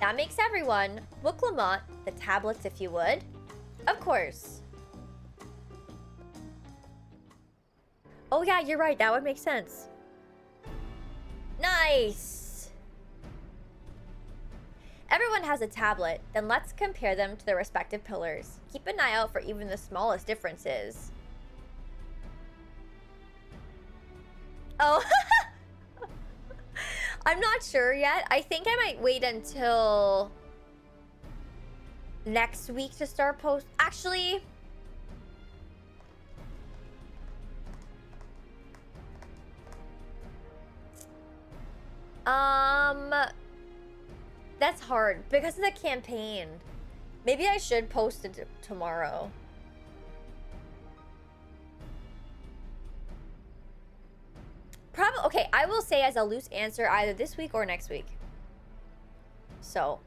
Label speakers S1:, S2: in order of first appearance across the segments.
S1: That makes everyone. Wooklamont, the tablets if you would. Of course. Oh yeah, you're right. That would make sense. Nice. Everyone has a tablet. Then let's compare them to their respective pillars. Keep an eye out for even the smallest differences. Oh. I'm not sure yet. I think I might wait until next week to start post. Actually, that's hard because of the campaign. Maybe I should post it tomorrow. Probably, okay, I will say as a loose answer either this week or next week. So,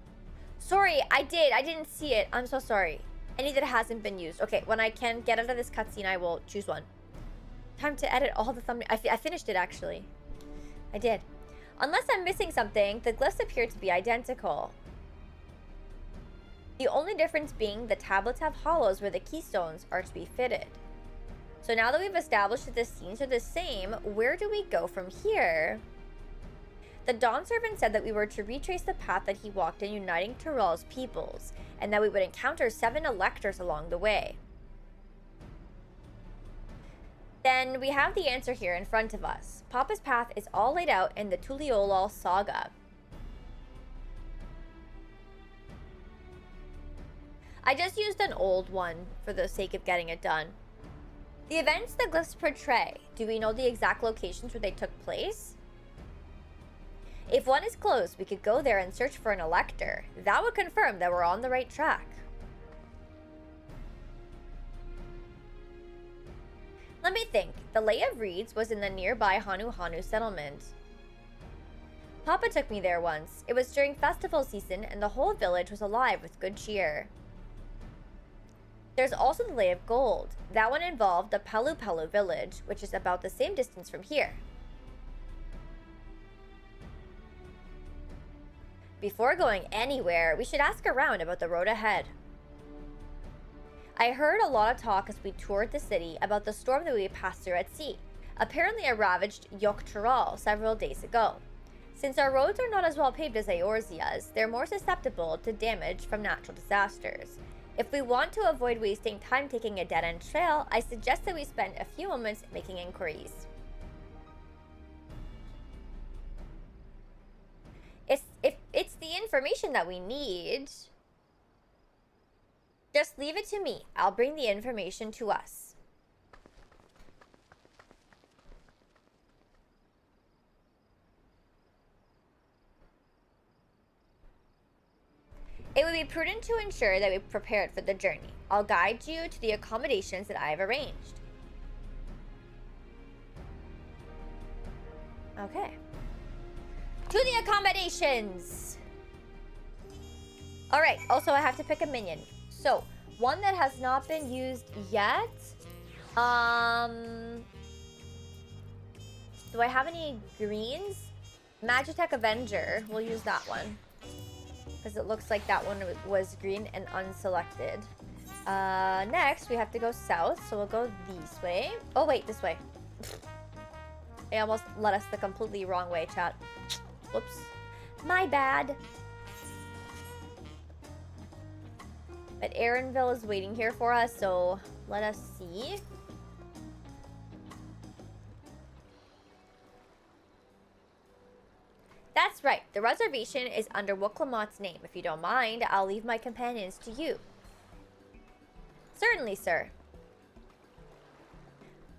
S1: sorry, I didn't see it. I'm so sorry. Any that hasn't been used. Okay, when I can get out of this cutscene, I will choose one. Time to edit all the thumbnails. I finished it, actually. I did. Unless I'm missing something, the glyphs appear to be identical. The only difference being the tablets have hollows where the keystones are to be fitted. So now that we've established that the scenes are the same, where do we go from here? The Dawn Servant said that we were to retrace the path that he walked in uniting Tyrell's peoples, and that we would encounter 7 electors along the way. Then we have the answer here in front of us. Papa's path is all laid out in the Tuliolal saga. I just used an old one for the sake of getting it done. The events the glyphs portray, do we know the exact locations where they took place? If one is close, we could go there and search for an elector. That would confirm that we're on the right track. Let me think. The Lay of Reeds was in the nearby Hanu Hanu settlement. Papa took me there once. It was during festival season and the whole village was alive with good cheer. There's also the Lay of Gold. That one involved the Pelu Pelu village, which is about the same distance from here. Before going anywhere, we should ask around about the road ahead. I heard a lot of talk as we toured the city about the storm that we passed through at sea. Apparently it ravaged Yogg-Tural several days ago. Since our roads are not as well paved as Eorzea's, they're more susceptible to damage from natural disasters. If we want to avoid wasting time taking a dead-end trail, I suggest that we spend a few moments making inquiries. If it's the information that we need, just leave it to me. I'll bring the information to us. It would be prudent to ensure that we prepared for the journey. I'll guide you to the accommodations that I have arranged. Okay. To the accommodations! Alright, also I have to pick a minion. So, one that has not been used yet. Do I have any greens? Magitech Avenger. We'll use that one. Because it looks like that one was green and unselected. Next, we have to go south. So we'll go this way. Oh, wait, this way. I almost led us the completely wrong way, chat. Whoops. My bad. But Aaronville is waiting here for us, so let us see. That's right. The reservation is under Wooklamot's name. If you don't mind, I'll leave my companions to you. Certainly, sir.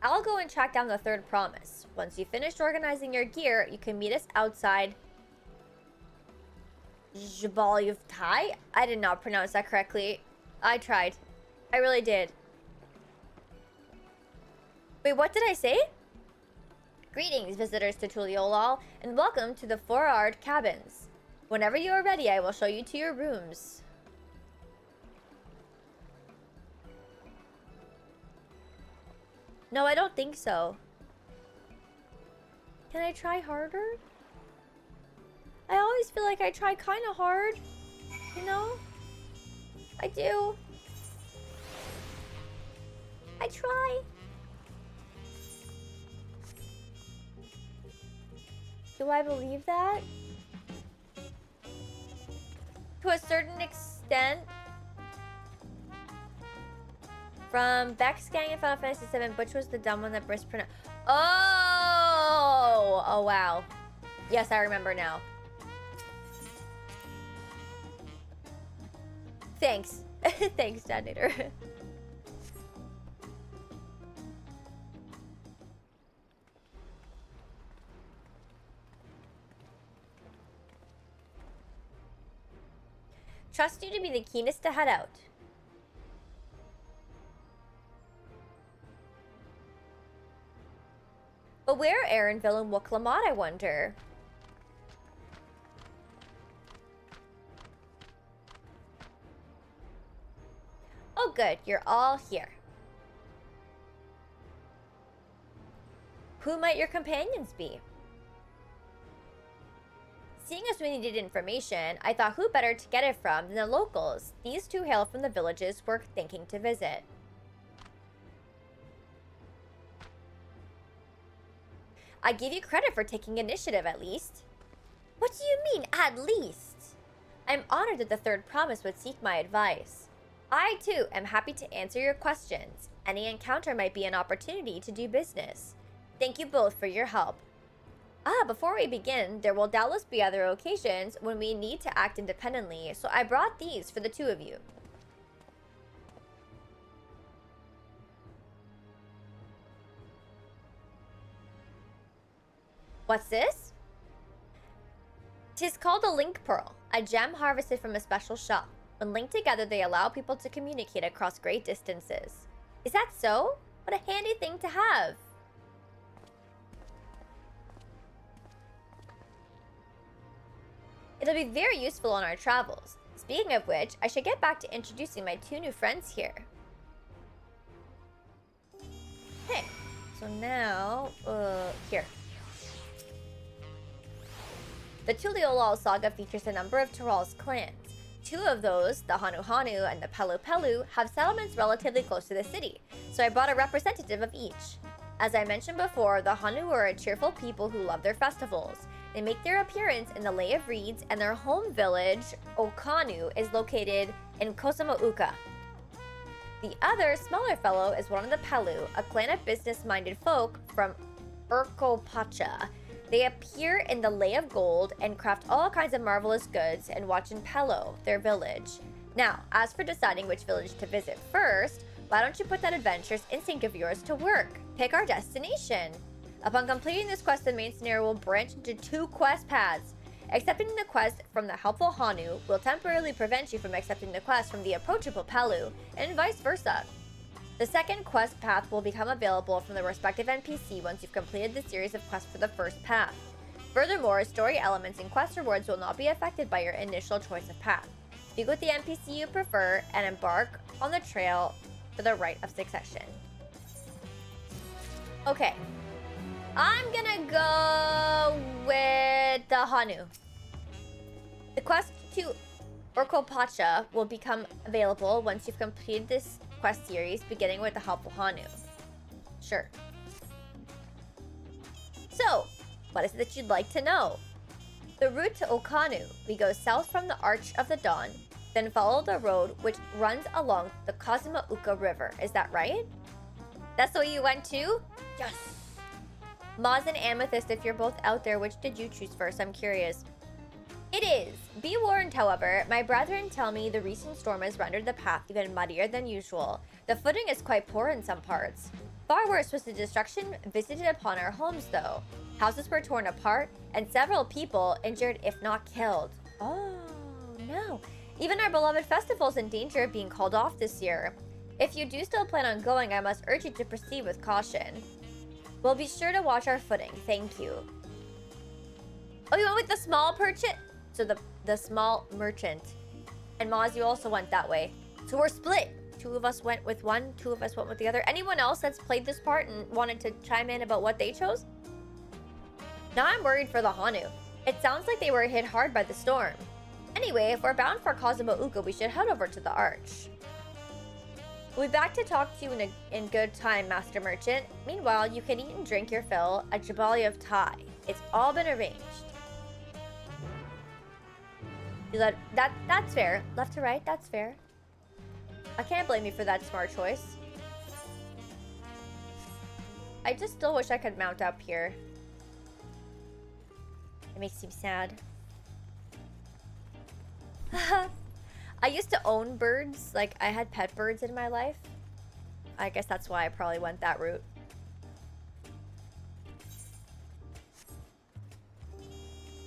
S1: I'll go and track down the third promise. Once you've finished organizing your gear, you can meet us outside Jbalyuvtai. I did not pronounce that correctly. I tried. I really did. Wait, what did I say? Greetings, visitors to Tuliolal, and welcome to the Forard Cabins. Whenever you are ready, I will show you to your rooms. No, I don't think so. Can I try harder? I always feel like I try kind of hard. You know? I do. I try. Do I believe that? To a certain extent. From Beck's gang in Final Fantasy XIV, Butch was the dumb one that Briss pronounced. Oh! Oh, wow. Yes, I remember now. Thanks. Thanks, Detonator. Trust you to be the keenest to head out. But where Aaronville and Wooklamot, I wonder? Oh good, you're all here. Who might your companions be? Seeing as we needed information, I thought who better to get it from than the locals. These two hail from the villages we're thinking to visit. I give you credit for taking initiative, at least. What do you mean, at least? I'm honored that the third promise would seek my advice. I, too, am happy to answer your questions. Any encounter might be an opportunity to do business. Thank you both for your help. Before we begin, there will doubtless be other occasions when we need to act independently, so I brought these for the two of you. What's this? 'Tis called a link pearl, a gem harvested from a special shell. When linked together, they allow people to communicate across great distances. Is that so? What a handy thing to have. It'll be very useful on our travels. Speaking of which, I should get back to introducing my two new friends here. Hey, so now, here. The Tuliolal saga features a number of Tyrol's clans. Two of those, the Hanu Hanu and the Pelu Pelu, have settlements relatively close to the city, so I brought a representative of each. As I mentioned before, the Hanu are a cheerful people who love their festivals. They make their appearance in the Lay of Reeds, and their home village, Okanu, is located in Kosamauka. The other, smaller fellow, is one of the Pelu, a clan of business-minded folk from Urkopacha. They appear in the Lay of Gold and craft all kinds of marvelous goods and watch in Pelo, their village. Now, as for deciding which village to visit first, why don't you put that adventurous instinct of yours to work? Pick our destination. Upon completing this quest, the main scenario will branch into two quest paths. Accepting the quest from the helpful Hanu will temporarily prevent you from accepting the quest from the approachable Pelu, and vice versa. The second quest path will become available from the respective NPC once you've completed the series of quests for the first path. Furthermore, story elements and quest rewards will not be affected by your initial choice of path. Speak with the NPC you prefer and embark on the trail for the rite of succession. Okay. I'm gonna go with the Hanu. The quest to Urkopacha will become available once you've completed this quest series, beginning with the helpful Hanu. Sure. So, what is it that you'd like to know? The route to Okanu, we go south from the Arch of the Dawn, then follow the road which runs along the Kazumauka River. Is that right? That's the way you went to? Yes! Maz and Amethyst, if you're both out there, which did you choose first? I'm curious. It is. Be warned, however, my brethren tell me the recent storm has rendered the path even muddier than usual. The footing is quite poor in some parts. Far worse was the destruction visited upon our homes, though. Houses were torn apart, and several people injured if not killed. Oh, no. Even our beloved festival's in danger of being called off this year. If you do still plan on going, I must urge you to proceed with caution. We'll be sure to watch our footing. Thank you. Oh, you went with the small merchant? So the small merchant. And Maz, you also went that way. So we're split. Two of us went with one, two of us went with the other. Anyone else that's played this part and wanted to chime in about what they chose? Now I'm worried for the Hanu. It sounds like they were hit hard by the storm. Anyway, if we're bound for Kazuma Uka, we should head over to the Arch. We'll be back to talk to you in good time, Master Merchant. Meanwhile, you can eat and drink your fill at Jabali of Tai. It's all been arranged. That's fair. Left to right, that's fair. I can't blame you for that smart choice. I just still wish I could mount up here. It makes me sad. I used to own birds. Like, I had pet birds in my life. I guess that's why I probably went that route.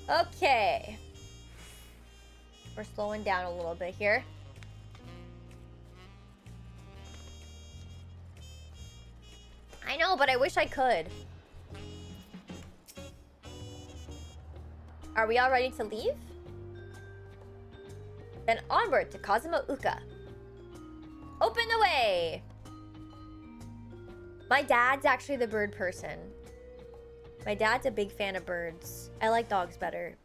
S1: Okay. We're slowing down a little bit here. I know, but I wish I could. Are we all ready to leave? Then onward to Kazuma Uka. Open the way! My dad's actually the bird person. My dad's a big fan of birds. I like dogs better.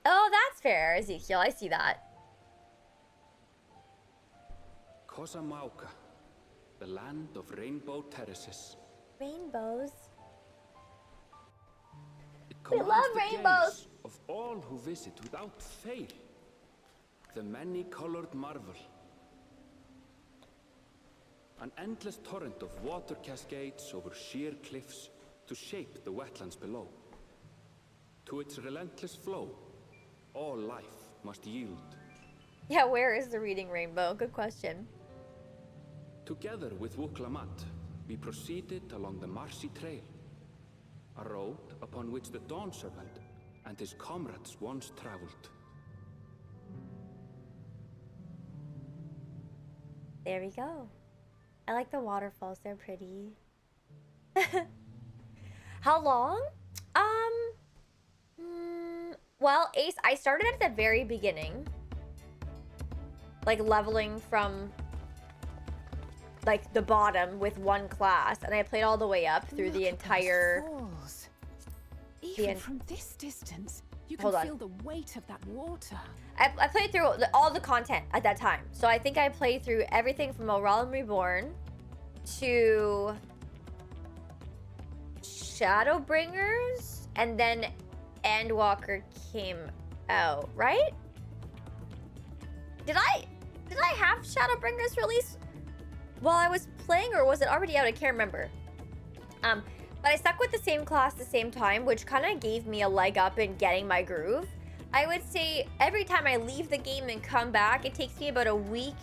S1: Oh, that's fair, Ezekiel. I see that.
S2: Kosamauka, the land of rainbow terraces.
S1: Rainbows.
S2: We
S1: love rainbows.
S2: Of all who visit without fail, the many-colored marvel. An endless torrent of water cascades over sheer cliffs to shape the wetlands below. To its relentless flow, all life must yield.
S1: Yeah, where is the reading rainbow? Good question.
S2: Together with Wuklamat, we proceeded along the Marsy Trail, a road upon which the Dawn Servant and his comrades once traveled.
S1: There we go. I like the waterfalls, they're pretty. How long? Well, Ace, I started at the very beginning. Like leveling from like the bottom with one class, and I played all the way up through the entire
S3: falls. Even from this distance, you can feel the weight of that water.
S1: I played through all the content at that time. So I think I played through everything from A Realm Reborn to Shadowbringers, and then Endwalker came out, right? Did I have Shadowbringers release while I was playing, or was it already out? I can't remember. But I stuck with the same class at the same time, which kind of gave me a leg up in getting my groove. I would say every time I leave the game and come back, it takes me about a week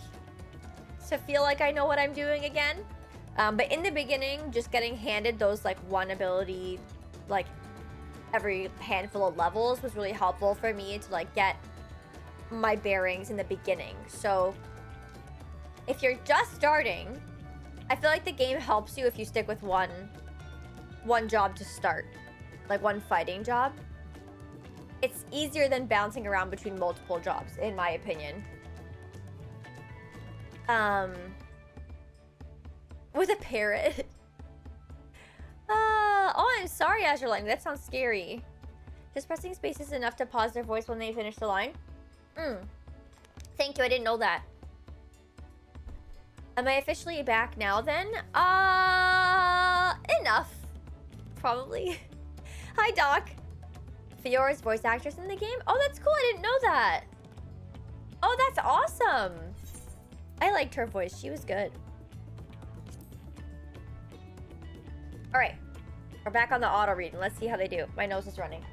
S1: to feel like I know what I'm doing again. But in the beginning, just getting handed those like one ability, like every handful of levels was really helpful for me to like get my bearings in the beginning. So if you're just starting, I feel like the game helps you if you stick with one job to start, like one fighting job. It's easier than bouncing around between multiple jobs, in my opinion. With a parrot. Oh, I'm sorry, Azurline. That sounds scary. Just pressing space is enough to pause their voice when they finish the line. Thank you, I didn't know that. Am I officially back now then? Enough. Probably. Hi, Doc. Fiora's voice actress in the game? Oh, that's cool. I didn't know that. Oh, that's awesome. I liked her voice. She was good. All right. We're back on the auto reading. Let's see how they do. My nose is running.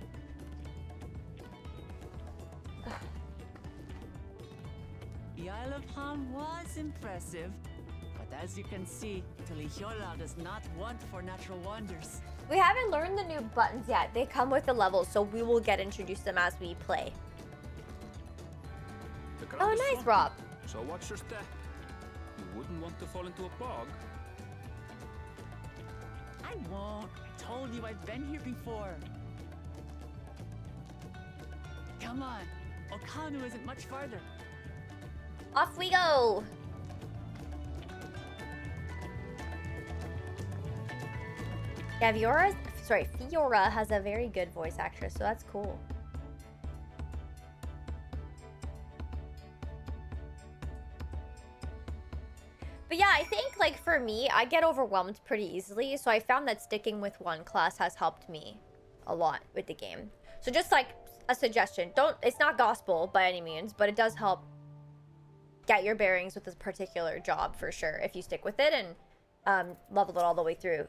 S4: The Isle of Han was impressive, but as you can see, Tulihiola does not want for natural wonders.
S1: We haven't learned the new buttons yet. They come with the levels, so we will get introduced to them as we play. Oh, nice, Rob.
S2: So watch your step. You wouldn't want to fall into a bog.
S4: I won't. I told you I've been here before. Come on. Okanu isn't much farther.
S1: Off we go. Yeah, Fiora has a very good voice actress, so that's cool. But yeah, I think, like, for me, I get overwhelmed pretty easily, so I found that sticking with one class has helped me a lot with the game. So just, like, a suggestion. It's not gospel by any means, but it does help get your bearings with this particular job for sure, if you stick with it and level it all the way through.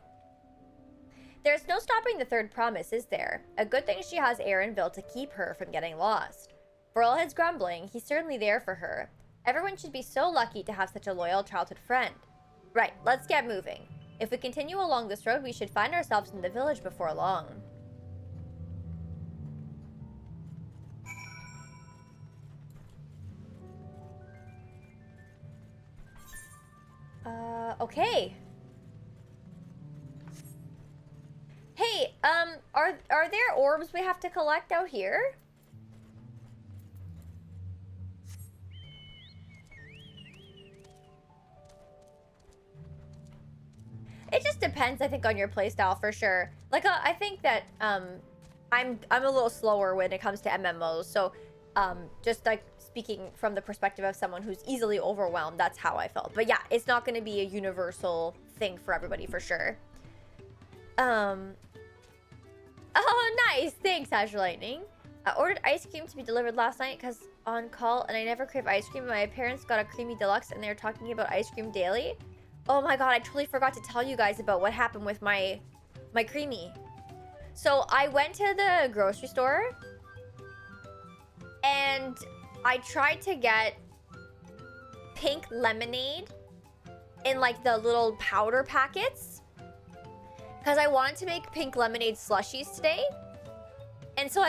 S1: There's no stopping the third promise, is there? A good thing she has Aaronville to keep her from getting lost. For all his grumbling, he's certainly there for her. Everyone should be so lucky to have such a loyal childhood friend. Right, let's get moving. If we continue along this road, we should find ourselves in the village before long. Okay. Hey, are there orbs we have to collect out here? It just depends, I think, on your playstyle for sure. Like, I think that I'm a little slower when it comes to MMOs, so just like speaking from the perspective of someone who's easily overwhelmed, that's how I felt. But yeah, it's not going to be a universal thing for everybody for sure. Oh, nice. Thanks, Azure Lightning. I ordered ice cream to be delivered last night because on call, and I never crave ice cream. My parents got a creamy deluxe, and they're talking about ice cream daily. Oh my god, I totally forgot to tell you guys about what happened with my creamy. So I went to the grocery store, and I tried to get pink lemonade in like the little powder packets because I wanted to make pink lemonade slushies today. And so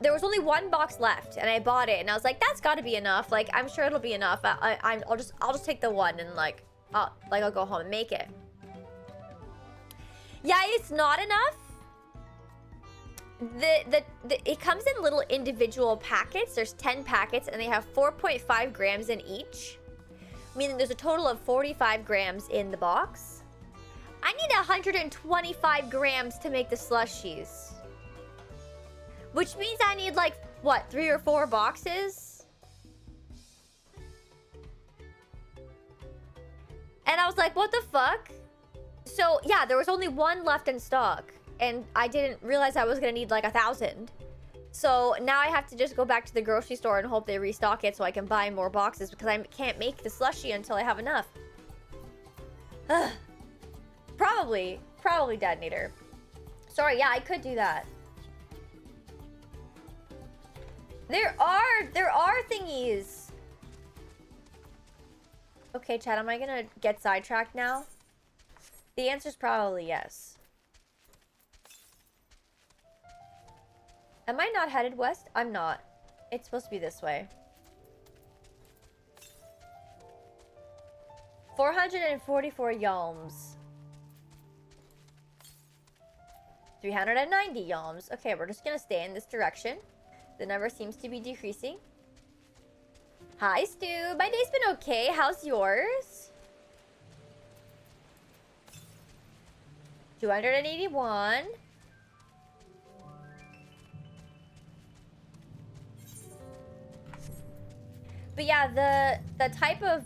S1: there was only one box left, and I bought it, and I was like, that's gotta be enough. Like, I'm sure it'll be enough. I'll just take the one, and like I'll go home and make it. Yeah, it's not enough. It comes in little individual packets. There's 10 packets, and they have 4.5 grams in each, meaning there's a total of 45 grams in the box. I need 125 grams to make the slushies, which means I need like what, 3 or 4 boxes. And I was like, what the fuck? So yeah, there was only one left in stock, and I didn't realize I was gonna need like 1,000. So now I have to just go back to the grocery store and hope they restock it so I can buy more boxes, because I can't make the slushie until I have enough. Ugh. Probably detonator. Sorry, yeah, I could do that. There are thingies. Okay, chat, am I gonna get sidetracked now? The answer's probably yes. Am I not headed west? I'm not. It's supposed to be this way. 444 yalms. 390 yalms. Okay, we're just gonna stay in this direction. The number seems to be decreasing. Hi, Stu. My day's been okay. How's yours? 281. But yeah, the type of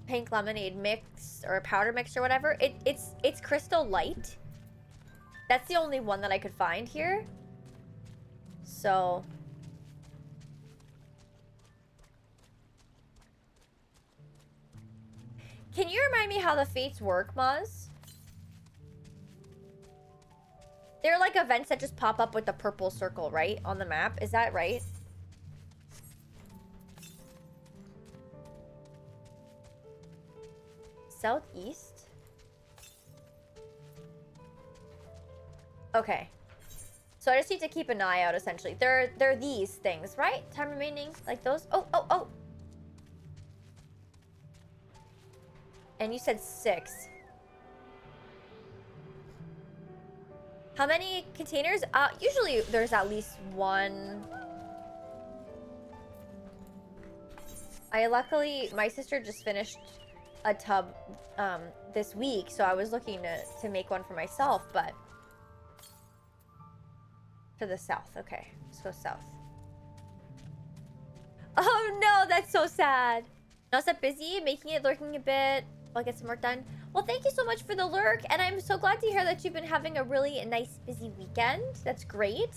S1: pink lemonade mix or powder mix or whatever, it's crystal light. That's the only one that I could find here. So can you remind me how the fates work, Maz? They're like events that just pop up with the purple circle, right? On the map. Is that right? Southeast? Okay. So I just need to keep an eye out, essentially. They're these things, right? Time remaining, like those. Oh. And you said 6. How many containers? Usually there's at least one. Luckily, my sister just finished a tub this week, so I was looking to make one for myself, but To the south. Okay, let's go south. Oh no, that's so sad. Now it's busy, making it lurking a bit. I'll get some work done. Well, thank you so much for the lurk, and I'm so glad to hear that you've been having a really nice, busy weekend. That's great.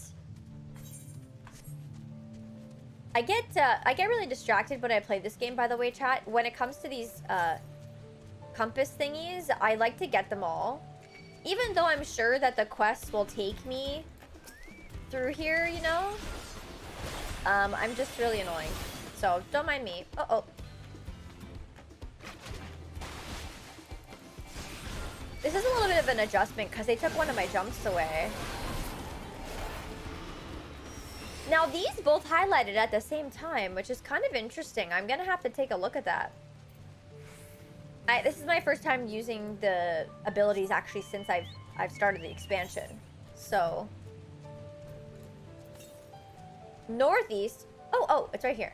S1: I get really distracted when I play this game, by the way, chat. When it comes to these compass thingies, I like to get them all. Even though I'm sure that the quests will take me through here, you know? I'm just really annoying. So, don't mind me. Uh-oh. This is a little bit of an adjustment because they took one of my jumps away. Now, these both highlighted at the same time, which is kind of interesting. I'm gonna have to take a look at that. This is my first time using the abilities actually since I've started the expansion. So, northeast. Oh, it's right here.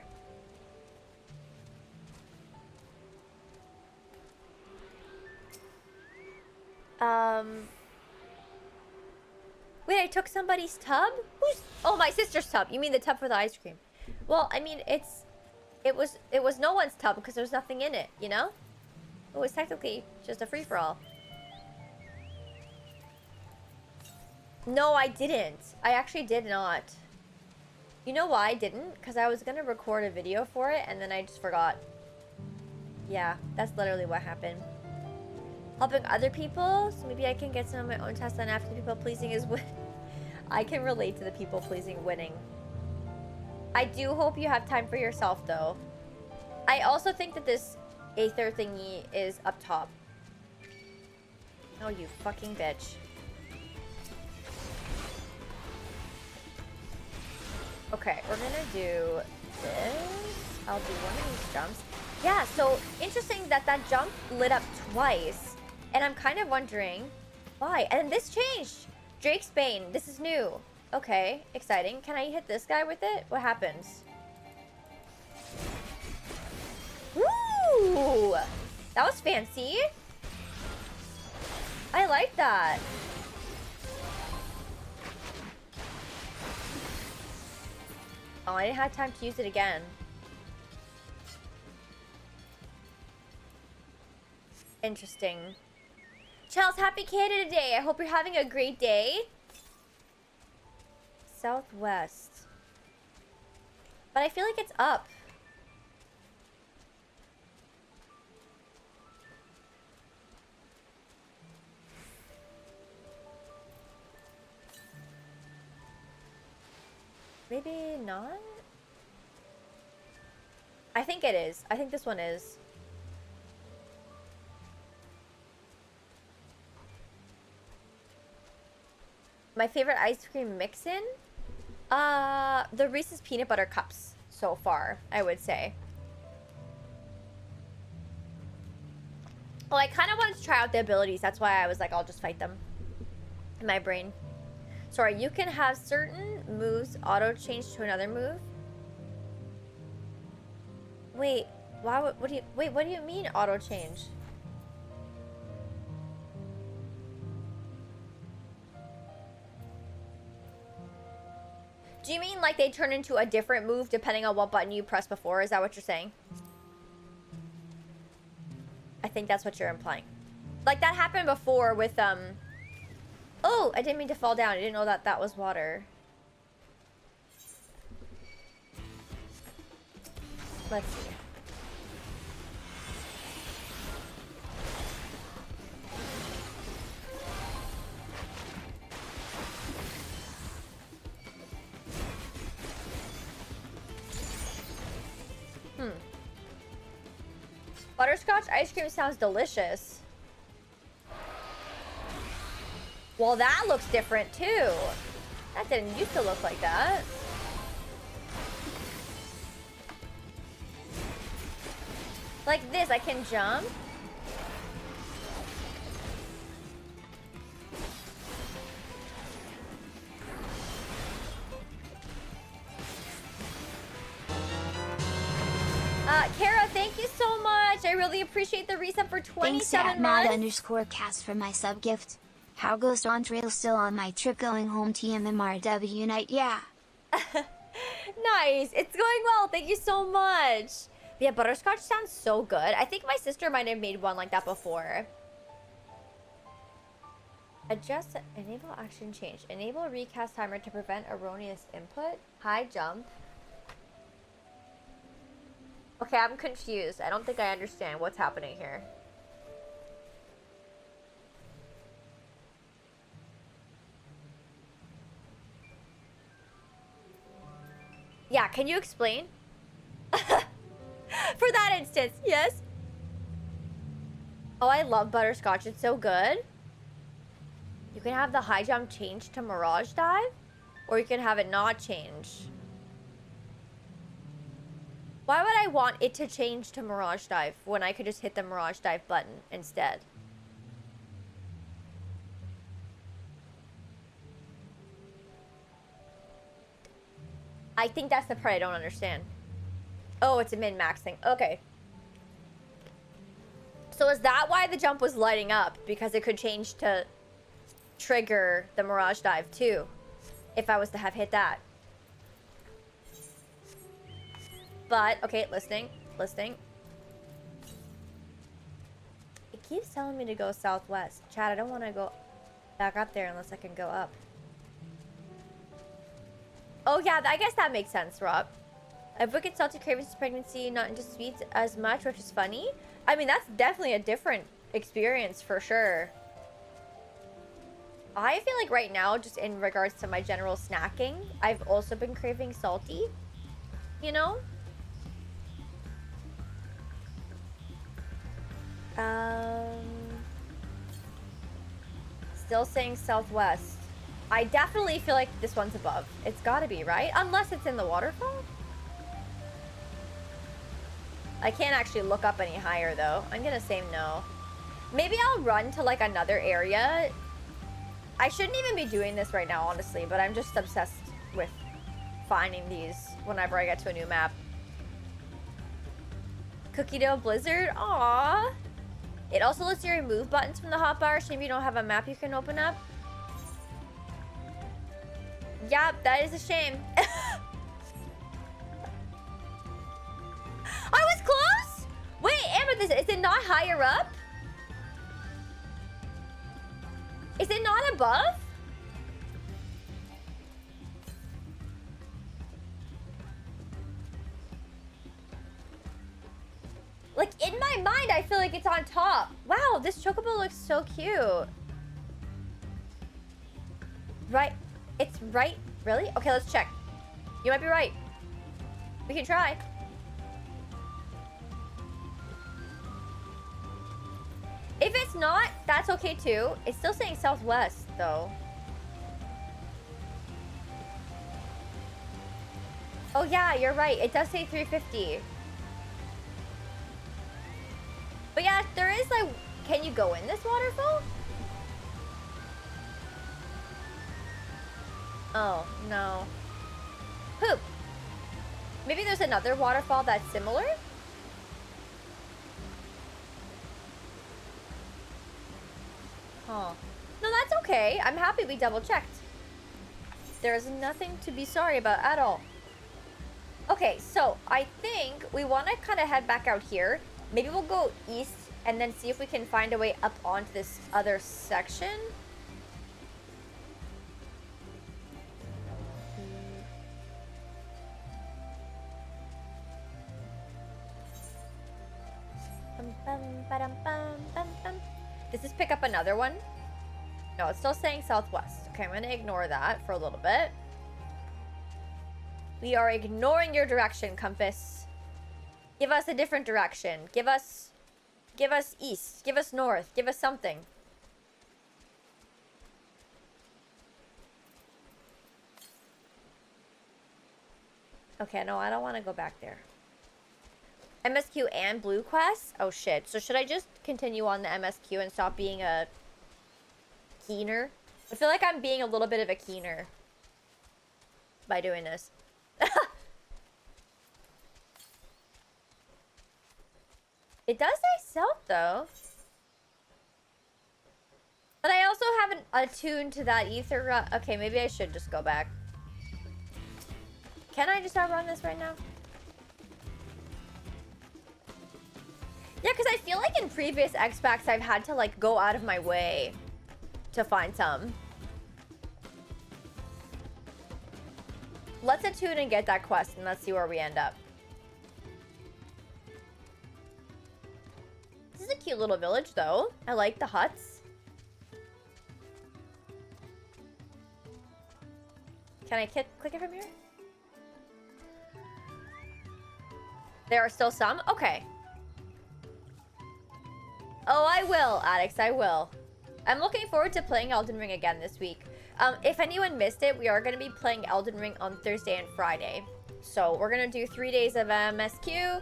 S1: Wait, I took somebody's tub? Who's? Oh, my sister's tub. You mean the tub for the ice cream? Well, I mean, it was no one's tub because there was nothing in it, you know? It was technically just a free-for-all. No, I didn't. I actually did not. You know why I didn't? Because I was going to record a video for it, and then I just forgot. Yeah, that's literally what happened. Helping other people, so maybe I can get some of my own tasks done after the people pleasing is win. I can relate to the people pleasing winning. I do hope you have time for yourself, though. I also think that this Aether thingy is up top. Oh, you fucking bitch. Okay, we're gonna do this. I'll do one of these jumps. Yeah, so interesting that that jump lit up twice. And I'm kind of wondering why. And this changed. Drake's Bane. This is new. Okay, exciting. Can I hit this guy with it? What happens? Woo! That was fancy. I like that. Oh, I didn't have time to use it again. Interesting. Chels, happy Canada Day. I hope you're having a great day. Southwest. But I feel like it's up. Maybe not? I think it is. I think this one is. My favorite ice cream mix-in? The Reese's Peanut Butter Cups so far, I would say. Well, I kind of wanted to try out the abilities. That's why I was like, I'll just fight them. In my brain. Sorry, you can have certain moves auto-change to another move. Wait, why? What do you mean auto-change? Do you mean like they turn into a different move depending on what button you press before? Is that what you're saying? I think that's what you're implying. Like that happened before with Oh, I didn't mean to fall down. I didn't know that that was water. Let's see. Butterscotch ice cream sounds delicious. Well, that looks different too. That didn't used to look like that. Like this, I can jump. Kara, thank you so much. I really appreciate the resub for 27 months.
S5: Thanks @mad_cast for my sub gift. How goes Dawntrail? Still on my trip going home. TMMRW night, yeah.
S1: Nice. It's going well. Thank you so much. Yeah, butterscotch sounds so good. I think my sister might have made one like that before. Adjust, enable action change. Enable recast timer to prevent erroneous input. High jump. Okay, I'm confused. I don't think I understand what's happening here. Yeah, can you explain? For that instance, yes. Oh, I love butterscotch. It's so good. You can have the high jump change to Mirage Dive, or you can have it not change. Why would I want it to change to Mirage Dive when I could just hit the Mirage Dive button instead? I think that's the part I don't understand. Oh, it's a min-max thing. Okay. So is that why the jump was lighting up? Because it could change to trigger the Mirage Dive too, if I was to have hit that. But, okay, listening. It keeps telling me to go southwest. Chad, I don't want to go back up there unless I can go up. Oh yeah, I guess that makes sense, Rob. I've wicked salty cravings to pregnancy, not into sweets as much, which is funny. I mean, that's definitely a different experience for sure. I feel like right now, just in regards to my general snacking, I've also been craving salty, you know? Still saying southwest. I definitely feel like this one's above. It's gotta be, right? Unless it's in the waterfall. I can't actually look up any higher though. I'm gonna say no. Maybe I'll run to like another area. I shouldn't even be doing this right now, honestly, but I'm just obsessed with finding these whenever I get to a new map. Cookie dough blizzard, aww. It also lets you remove buttons from the hotbar. Shame you don't have a map you can open up. Yeah, that is a shame. I was close? Wait, Amethyst, is it not higher up? Is it not above? Like, in my mind, I feel like it's on top. Wow, this chocobo looks so cute. Right. It's right. Really? Okay, let's check. You might be right. We can try. If it's not, that's okay too. It's still saying southwest, though. Oh yeah, you're right. It does say 350. But yeah, there is like... Can you go in this waterfall? Oh, no. Poop. Maybe there's another waterfall that's similar? Huh. No, that's okay. I'm happy we double checked. There's nothing to be sorry about at all. Okay, so I think we want to kind of head back out here. Maybe we'll go east and then see if we can find a way up onto this other section. Does this pick up another one? No, it's still saying southwest. Okay, I'm gonna ignore that for a little bit. We are ignoring your direction, compass. Give us a different direction. Give us east. Give us north. Give us something. Okay, no, I don't want to go back there. MSQ and Blue Quest? Oh shit. So should I just continue on the MSQ and stop being a keener? I feel like I'm being a little bit of a keener by doing this. It does say south though. But I also haven't attuned to that ether. Okay, maybe I should just go back. Can I just outrun this right now? Yeah, because I feel like in previous X packs I've had to like go out of my way to find some. Let's attune and get that quest and let's see where we end up. This is a cute little village though. I like the huts. Can I click it from here? There are still some? Okay. Oh, I will, Addicts, I will. I'm looking forward to playing Elden Ring again this week. If anyone missed it, we are going to be playing Elden Ring on Thursday and Friday. So we're going to do 3 days of MSQ,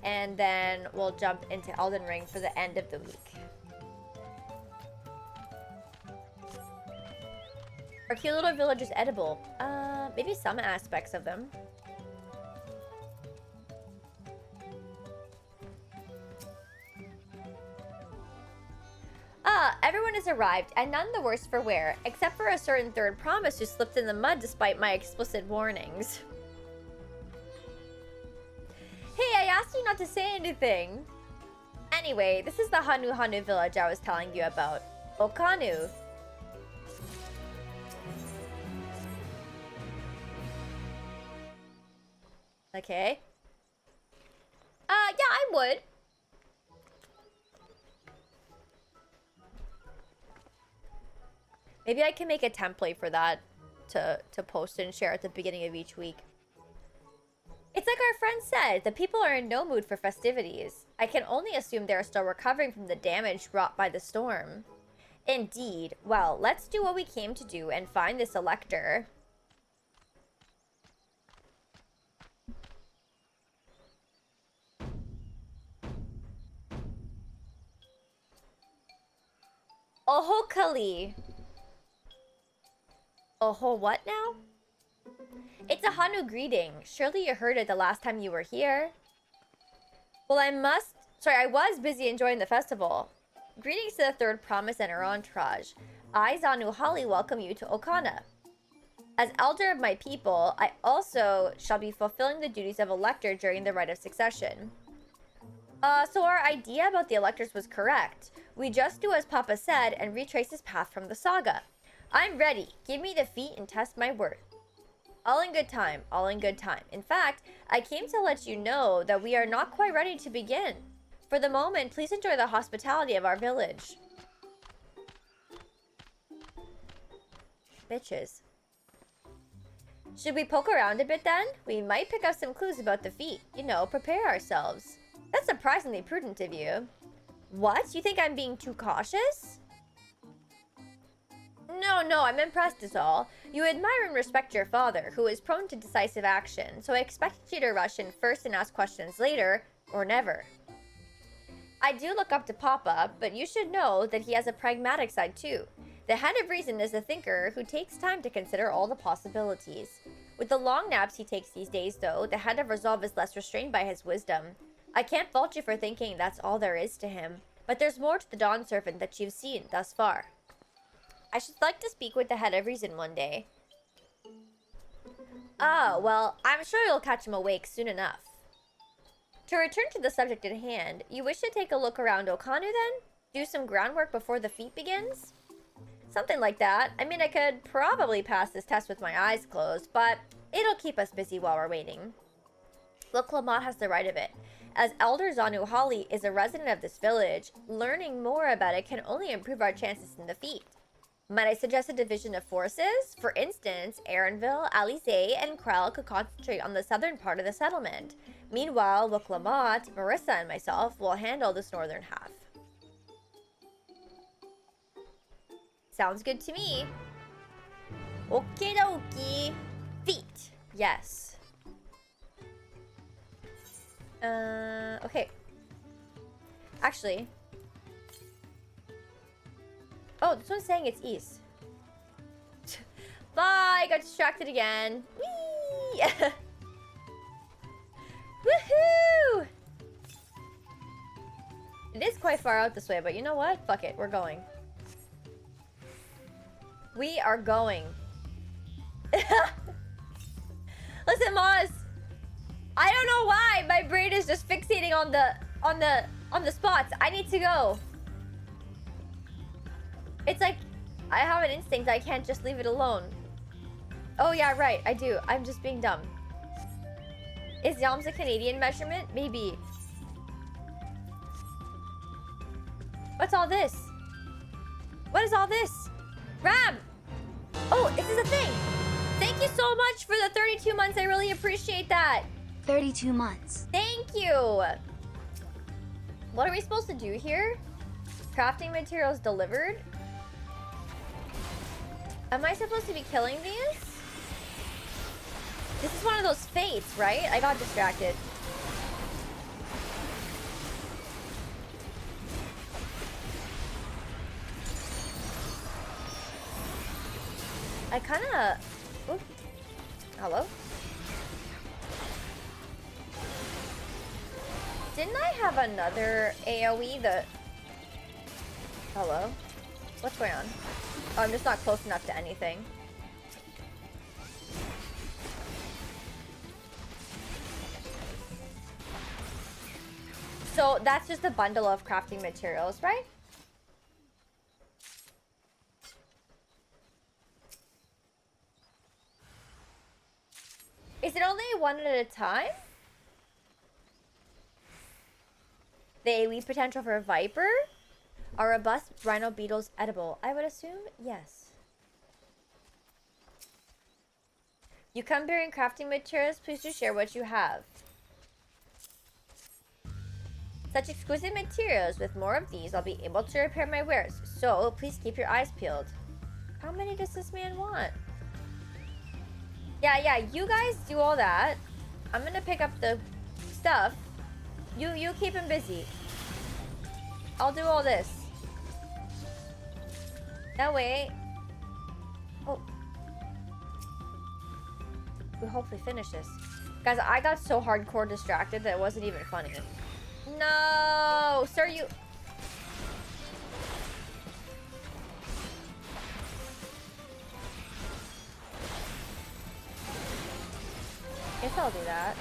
S1: and then we'll jump into Elden Ring for the end of the week. Our cute little village is edible. Maybe some aspects of them. Everyone has arrived, and none the worse for wear, except for a certain third promise who slipped in the mud despite my explicit warnings. Hey, I asked you not to say anything. Anyway, this is the Hanu village I was telling you about. Okanu. Okay. Yeah, I would. Maybe I can make a template for that to post and share at the beginning of each week. It's like our friend said, the people are in no mood for festivities. I can only assume they're still recovering from the damage wrought by the storm. Indeed. Well, let's do what we came to do and find this elector. Ohokaliy. Oh, what now? It's a Hanu greeting. Surely you heard it the last time you were here. Well, I was busy enjoying the festival. Greetings to the third promise and her entourage. I, Ohokaliy, welcome you to Okana. As elder of my people, I also shall be fulfilling the duties of elector during the rite of succession. So our idea about the electors was correct. We just do as Papa said and retrace his path from the saga. I'm ready. Give me the feat and test my worth. All in good time. All in good time. In fact, I came to let you know that we are not quite ready to begin. For the moment, please enjoy the hospitality of our village. Bitches. Should we poke around a bit then? We might pick up some clues about the feat. You know, prepare ourselves. That's surprisingly prudent of you. What? You think I'm being too cautious? No, I'm impressed is all. You admire and respect your father, who is prone to decisive action, so I expected you to rush in first and ask questions later, or never. I do look up to Papa, but you should know that he has a pragmatic side too. The head of reason is a thinker who takes time to consider all the possibilities. With the long naps he takes these days, though, the head of resolve is less restrained by his wisdom. I can't fault you for thinking that's all there is to him, but there's more to the Dawn Servant that you've seen thus far. I should like to speak with the head of reason one day. Ah, well, I'm sure you'll catch him awake soon enough. To return to the subject at hand, you wish to take a look around Okanu then? Do some groundwork before the feat begins? Something like that. I mean, I could probably pass this test with my eyes closed, but it'll keep us busy while we're waiting. Look, Lamont has the right of it. As Elder Ohokaliy is a resident of this village, learning more about it can only improve our chances in the feat. Might I suggest a division of forces? For instance, Aaronville, Alize, and Krell could concentrate on the southern part of the settlement. Meanwhile, Look Lamont, Marissa, and myself will handle this northern half. Sounds good to me. Okie dokie. Feet. Yes. Okay. Actually. Oh, this one's saying it's east. Bye! Got distracted again. Whee! Woohoo! It is quite far out this way, but you know what? Fuck it, we're going. We are going. Listen, Moz. I don't know why my brain is just fixating on the spots. I need to go. It's like I have an instinct. I can't just leave it alone. Oh yeah, right. I do. I'm just being dumb. Is Yams a Canadian measurement? Maybe. What's all this? What is all this? Rab! Oh, this is a thing! Thank you so much for the 32 months. I really appreciate that.
S5: 32 months.
S1: Thank you! What are we supposed to do here? Crafting materials delivered? Am I supposed to be killing these? This is one of those fates, right? I got distracted. I kinda... Ooh. Hello? Didn't I have another AoE that... Hello? What's going on? Oh, I'm just not close enough to anything. So that's just a bundle of crafting materials, right? Is it only one at a time? The AoE potential for Viper? Are robust rhino beetles edible? I would assume yes. You come bearing crafting materials, please do share what you have. Such exquisite materials. With more of these, I'll be able to repair my wares. So, please keep your eyes peeled. How many does this man want? Yeah, you guys do all that. I'm gonna pick up the stuff. You keep him busy. I'll do all this. That way... Oh. We'll hopefully finish this. Guys, I got so hardcore distracted that it wasn't even funny. No! Sir, you... Guess I'll do that.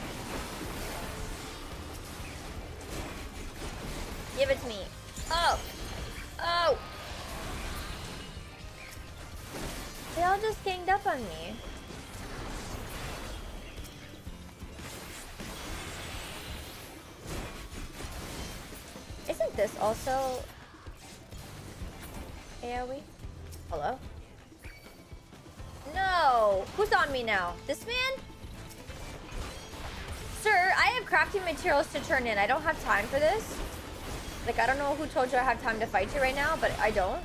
S1: Give it to me. Oh! Oh! They all just ganged up on me. Isn't this also AoE? Hello? No! Who's on me now? This man? Sir, I have crafting materials to turn in. I don't have time for this. Like, I don't know who told you I have time to fight you right now, but I don't.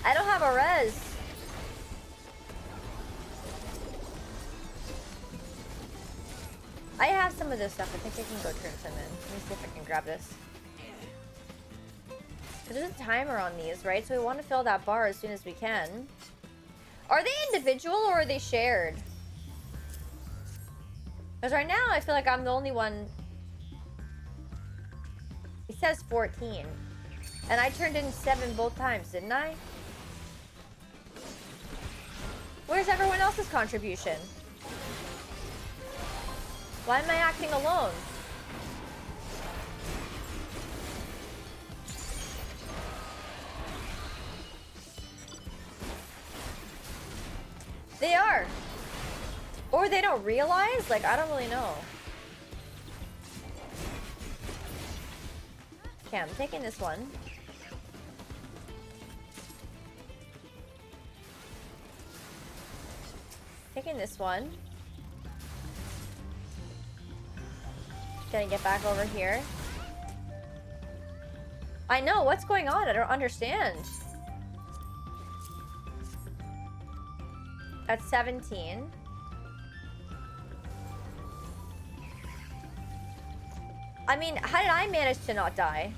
S1: I don't have a res. I have some of this stuff. I think I can go turn some in. Let me see if I can grab this. There's a timer on these, right? So we want to fill that bar as soon as we can. Are they individual or are they shared? Because right now I feel like I'm the only one. It says 14. And I turned in 7 both times, didn't I? Where's everyone else's contribution? Why am I acting alone? They are. Or they don't realize? Like, I don't really know. Okay, I'm taking this one. Taking this one. Gonna get back over here. I know, what's going on? I don't understand. That's 17. I mean, how did I manage to not die?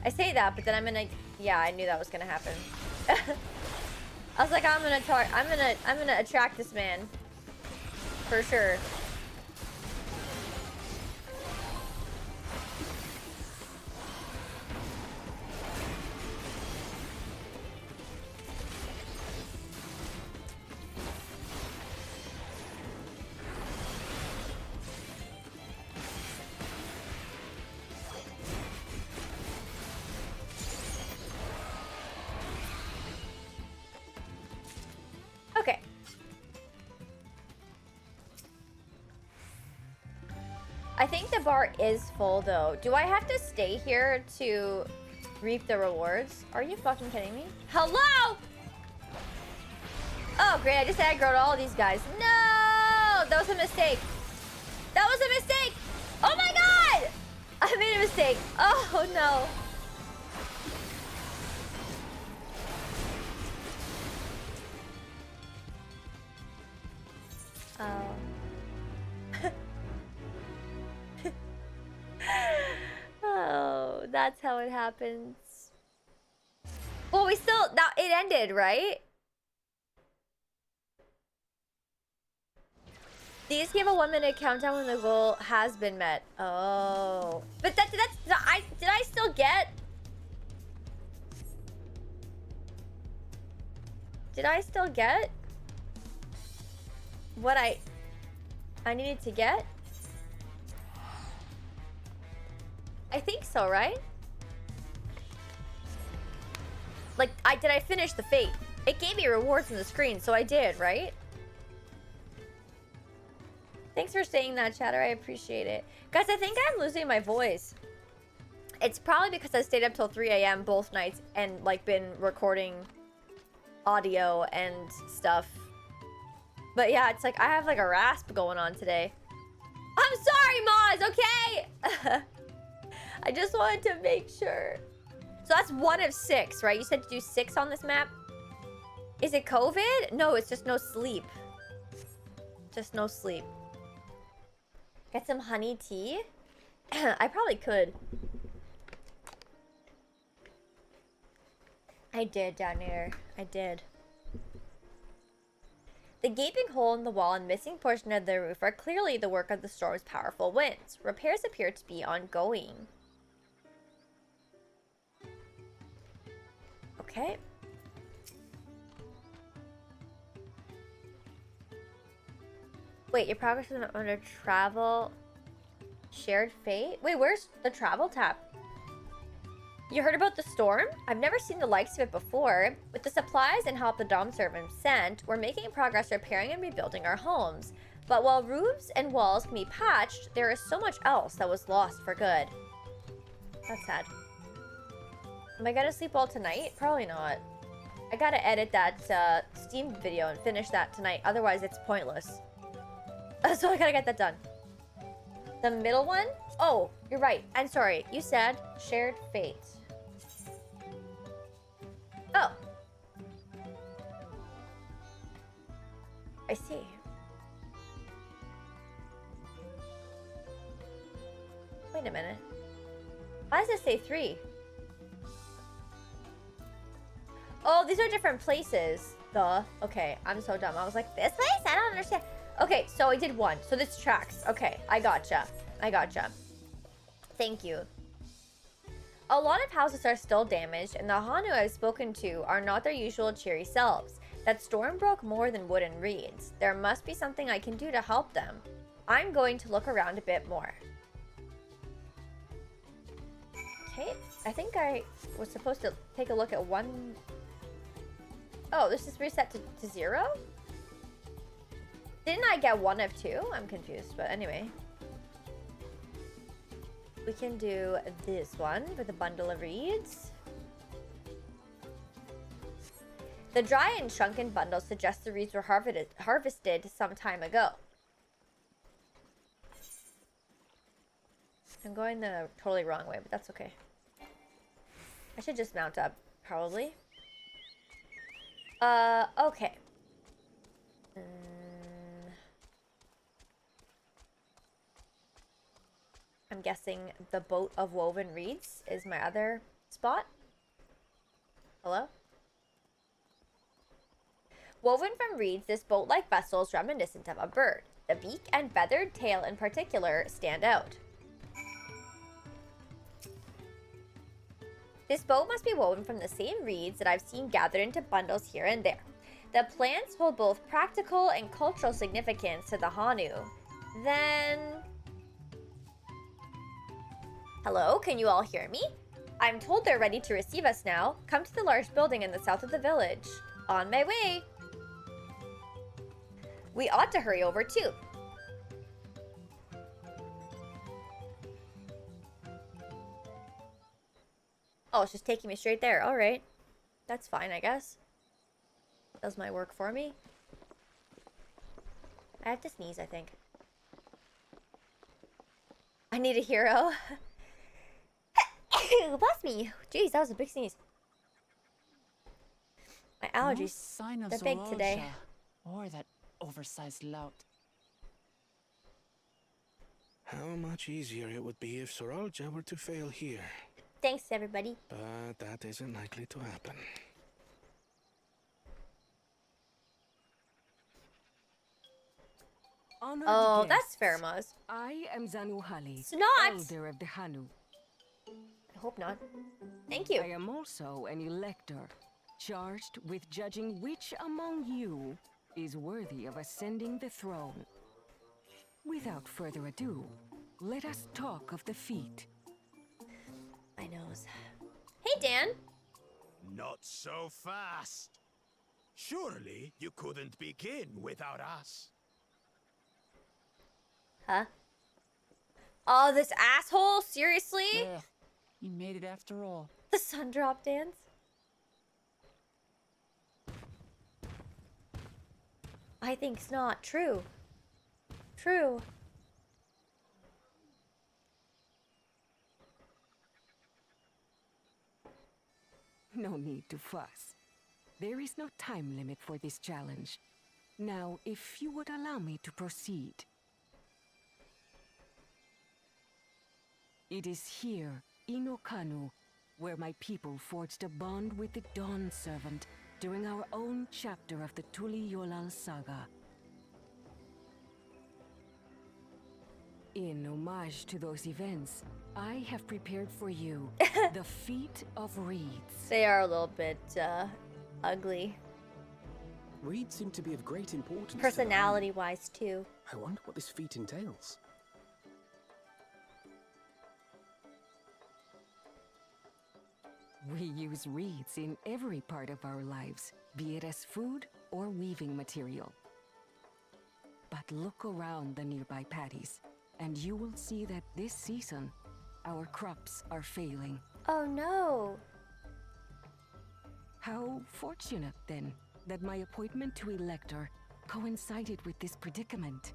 S1: I say that, but then I'm gonna... Yeah, I knew that was gonna happen. I was like, I'm gonna attract this man. For sure. think the bar is full though. Do I have to stay here to reap the rewards? Are you fucking kidding me? Hello? Oh great, I just aggroed all these guys. No! That was a mistake. That was a mistake! Oh my god! I made a mistake. Oh no. Oh, that's how it happens. Well, we still, that it ended, right? These give a 1-minute countdown when the goal has been met. Oh, but did I still get? Did I still get what I needed to get? I think so, right? Like, did I finish the fate? It gave me rewards on the screen, so I did, right? Thanks for saying that, chatter. I appreciate it. Guys, I think I'm losing my voice. It's probably because I stayed up till 3 a.m. both nights and, like, been recording audio and stuff. But yeah, it's like I have, like, a rasp going on today. I'm sorry, Moz, okay? I just wanted to make sure. So that's 1 of 6, right? You said to do 6 on this map? Is it COVID? No, it's just no sleep. Just no sleep. Get some honey tea? I probably could. I did down here. I did. The gaping hole in the wall and missing portion of the roof are clearly the work of the storm's powerful winds. Repairs appear to be ongoing. Okay. Wait, your progress is under travel. Shared fate? Wait, where's the travel tab? You heard about the storm? I've never seen the likes of it before. With the supplies and help the Dom servants sent, we're making progress repairing and rebuilding our homes. But while roofs and walls can be patched, there is so much else that was lost for good. That's sad. Am I gonna sleep all tonight? Probably not. I gotta edit that Steam video and finish that tonight. Otherwise, it's pointless. So I gotta get that done. The middle one? Oh, you're right. I'm sorry. You said shared fate. Oh. I see. Wait a minute. Why does it say 3? Oh, these are different places. Duh. Okay, I'm so dumb. I was like, this place? I don't understand. Okay, so I did 1. So this tracks. Okay, I gotcha. I gotcha. Thank you. A lot of houses are still damaged, and the Hanu I've spoken to are not their usual cheery selves. That storm broke more than wood and reeds. There must be something I can do to help them. I'm going to look around a bit more. Okay, I think I was supposed to take a look at 1... Oh, this is reset to 0? Didn't I get 1 of 2? I'm confused, but anyway. We can do this one with a bundle of reeds. The dry and shrunken bundle suggests the reeds were harvested some time ago. I'm going the totally wrong way, but that's okay. I should just mount up, probably. Okay. I'm guessing the boat of woven reeds is my other spot. Hello? Woven from reeds, this boat-like vessel is reminiscent of a bird. The beak and feathered tail in particular stand out. This boat must be woven from the same reeds that I've seen gathered into bundles here and there. The plants hold both practical and cultural significance to the Hanu. Then... Hello, can you all hear me? I'm told they're ready to receive us now. Come to the large building in the south of the village. On my way. We ought to hurry over too. Oh, it's just taking me straight there. All right. That's fine, I guess. Does my work for me. I have to sneeze, I think. I need a hero. Bless me. Jeez, that was a big sneeze. My allergies, they're big today.
S4: Or that oversized lout.
S6: How much easier it would be if Soralja were to fail here.
S1: Thanks, everybody.
S6: But that isn't likely to happen.
S1: Oh, that's fair, Maz.
S7: I am Zanuhali,
S1: Snot!
S7: elder of the Hanu.
S1: I hope not. Thank you.
S7: I am also an elector, charged with judging which among you is worthy of ascending the throne. Without further ado, let us talk of the feat.
S1: My nose. Hey, Dan.
S8: Not so fast. Surely you couldn't begin without us.
S1: Huh? Oh, this asshole? Seriously?
S4: Yeah, you made it after all.
S1: The sun drop dance? I think it's not true. True.
S7: No need to fuss. There is no time limit for this challenge. Now, if you would allow me to proceed. It is here, in Okanu, where my people forged a bond with the Dawn Servant during our own chapter of the Tuli Yolal saga. In homage to those events, I have prepared for you the Feat of Reeds.
S1: They are a little bit, ugly.
S9: Reeds seem to be of great importance.
S1: Personality-wise, too.
S9: I wonder what this feat entails.
S7: We use reeds in every part of our lives, be it as food or weaving material. But look around the nearby paddies, and you will see that this season, our crops are failing.
S1: Oh no!
S7: How fortunate, then, that my appointment to Elector coincided with this predicament.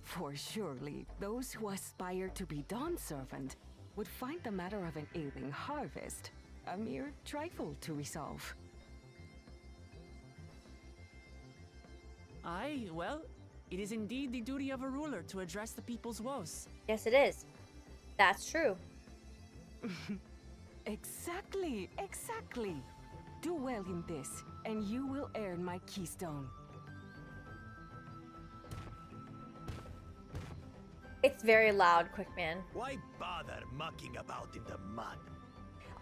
S7: For surely, those who aspire to be Dawn Servant would find the matter of an ailing harvest a mere trifle to resolve.
S4: Aye, well, it is indeed the duty of a ruler to address the people's woes.
S1: Yes, it is. That's true.
S7: Exactly, exactly. Do well in this, and you will earn my keystone.
S1: It's very loud, Quickman.
S8: Why bother mucking about in the mud?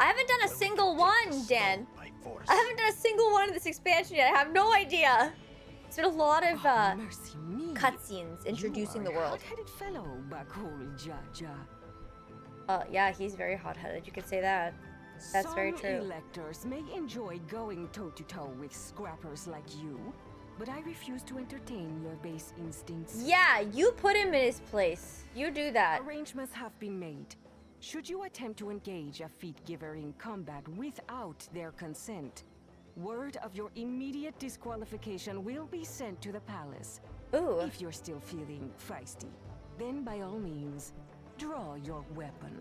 S1: I haven't done a single one, Dan. I haven't done a single one in this expansion yet. I have no idea. It's been a lot of
S7: Mercy me.
S1: cutscenes introducing the world.
S7: Hot-headed fellow, Bakul Jaja.
S1: Yeah, he's very hot-headed. You could say that. That's very true.
S7: Some electors may enjoy going toe-to-toe with scrappers like you, but I refuse to entertain your base instincts.
S1: Yeah, you put him in his place. You do that.
S7: Arrangements have been made. Should you attempt to engage a feat giver in combat without their consent, word of your immediate disqualification will be sent to the palace.
S1: Ooh.
S7: If you're still feeling feisty, then by all means, draw your weapon.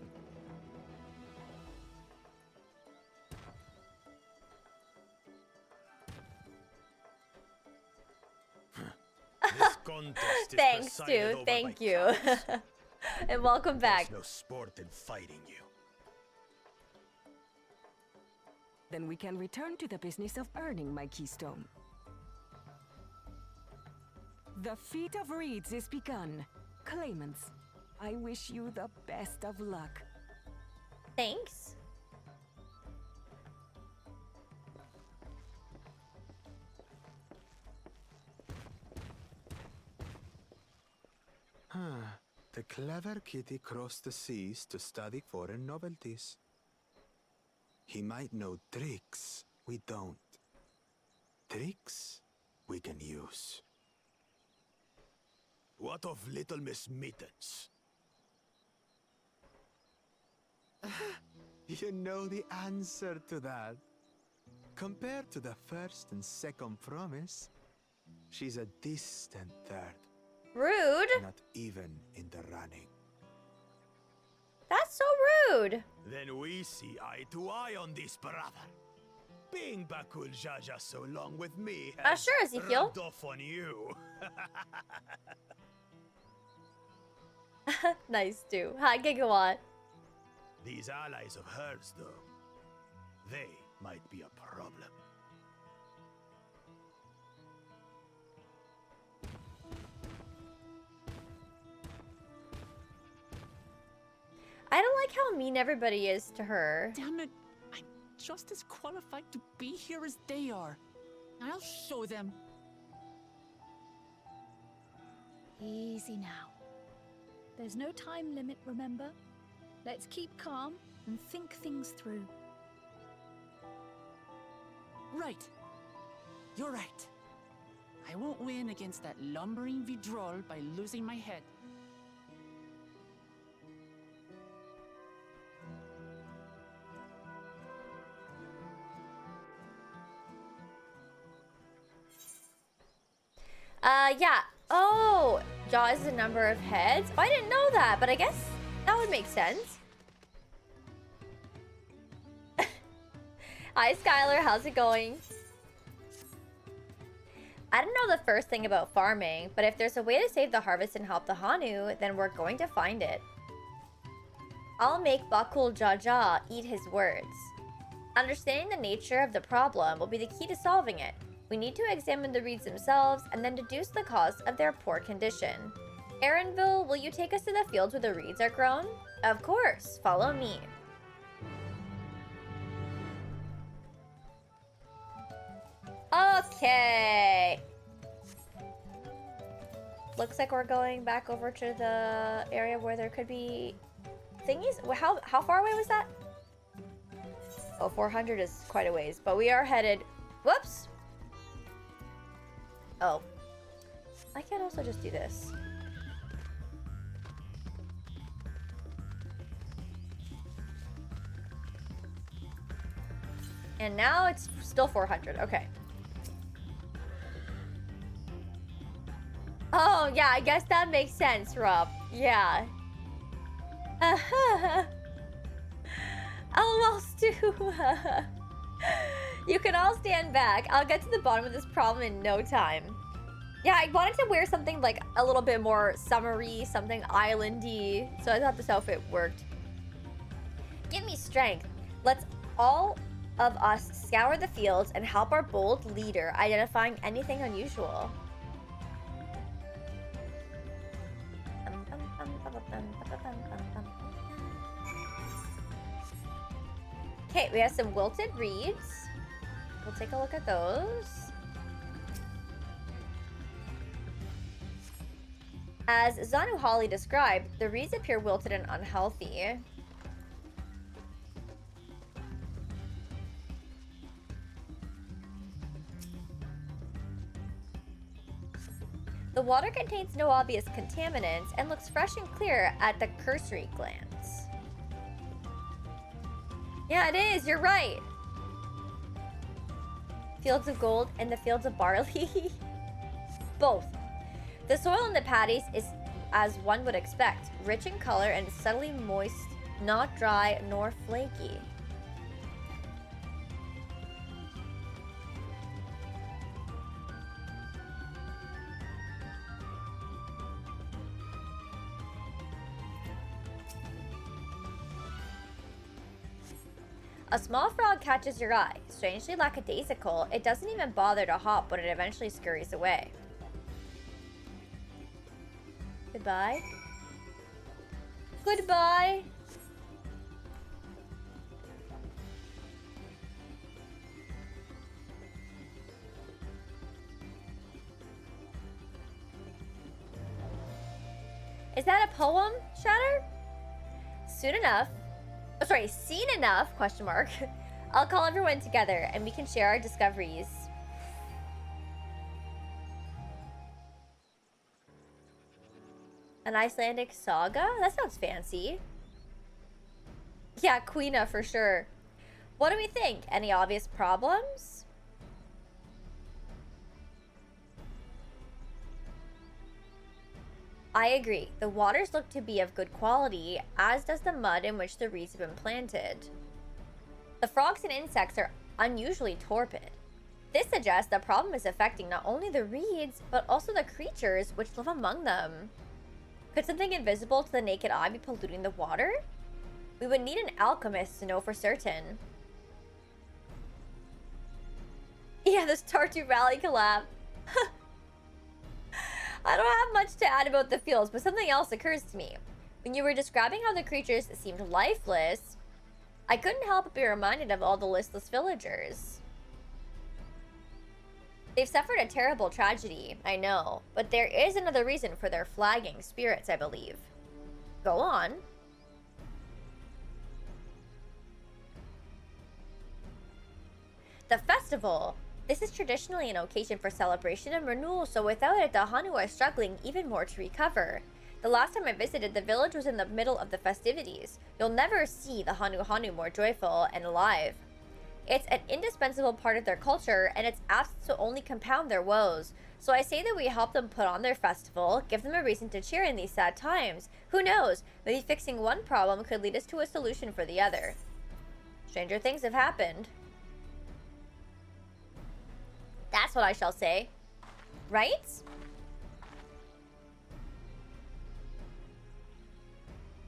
S8: This contest is
S1: Thanks,
S8: presided
S1: dude.
S8: over
S1: Thank
S8: by
S1: you.
S8: cowards.
S1: And welcome back.
S8: There's no sport in fighting you.
S7: Then we can return to the business of earning my keystone. The Feat of Reeds is begun. Claimants, I wish you the best of luck.
S1: Thanks.
S10: The clever kitty crossed the seas to study foreign novelties. He might know tricks we don't. Tricks we can use.
S8: What of little Miss Mittens?
S10: You know the answer to that. Compared to the first and second promise, she's a distant third.
S1: Rude.
S10: Not even in the running.
S1: That's so rude.
S8: Then we see eye to eye on this, brother. Being Bakul Jaja so long with me has
S1: Sure, Ezekiel.
S8: rubbed off on you.
S1: Nice too. Hi, Gigawatt.
S8: These allies of hers, though, they might be a problem.
S1: I don't like how mean everybody is to her.
S4: Damn it. I'm just as qualified to be here as they are. I'll show them.
S11: Easy now. There's no time limit, remember? Let's keep calm and think things through.
S4: Right. You're right. I won't win against that lumbering Vidrol by losing my head.
S1: Yeah. Oh, Jaws is a number of heads. Oh, I didn't know that, but I guess that would make sense. Hi, Skylar. How's it going? I don't know the first thing about farming, but if there's a way to save the harvest and help the Hanu, then we're going to find it. I'll make Bakul Jaja eat his words. Understanding the nature of the problem will be the key to solving it. We need to examine the reeds themselves and then deduce the cause of their poor condition. Aaronville, will you take us to the fields where the reeds are grown? Of course, follow me. Okay. Looks like we're going back over to the area where there could be thingies. How far away was that? Oh, 400 is quite a ways, but we are headed... Whoops! Oh. I can also just do this. And now it's still 400. Okay. Oh, yeah, I guess that makes sense, Rob. Yeah. Almost too. You can all stand back. I'll get to the bottom of this problem in no time. Yeah, I wanted to wear something like a little bit more summery, something islandy. So I thought this outfit worked. Give me strength. Let's all of us scour the fields and help our bold leader identifying anything unusual. Okay, we have some wilted reeds. We'll take a look at those. As Ohokaliy described, the reeds appear wilted and unhealthy. The water contains no obvious contaminants and looks fresh and clear at the cursory glance. Yeah, it is. You're right. Fields of gold and the fields of barley. Both. The soil in the paddies is as one would expect, rich in color and subtly moist, not dry nor flaky. A small frog catches your eye. Strangely lackadaisical, it doesn't even bother to hop when it eventually scurries away. Goodbye. Goodbye. Is that a poem, Shatter? Soon enough. Oh, sorry, seen enough, question mark. I'll call everyone together and we can share our discoveries. An Icelandic saga? That sounds fancy. Yeah, Queena for sure. What do we think? Any obvious problems? I agree. The waters look to be of good quality, as does the mud in which the reeds have been planted. The frogs and insects are unusually torpid. This suggests the problem is affecting not only the reeds, but also the creatures which live among them. Could something invisible to the naked eye be polluting the water? We would need an alchemist to know for certain. Yeah, the Stardew Valley collab. I don't have much to add about the fields, but something else occurs to me. When you were describing how the creatures seemed lifeless, I couldn't help but be reminded of all the listless villagers. They've suffered a terrible tragedy, I know, but there is another reason for their flagging spirits, I believe. Go on. The festival. This is traditionally an occasion for celebration and renewal, so without it, the Hanu are struggling even more to recover. The last time I visited, the village was in the middle of the festivities. You'll never see the Hanu more joyful and alive. It's an indispensable part of their culture, and its absence will only compound their woes. So I say that we help them put on their festival, give them a reason to cheer in these sad times. Who knows? Maybe fixing one problem could lead us to a solution for the other. Stranger things have happened. That's what I shall say. Right?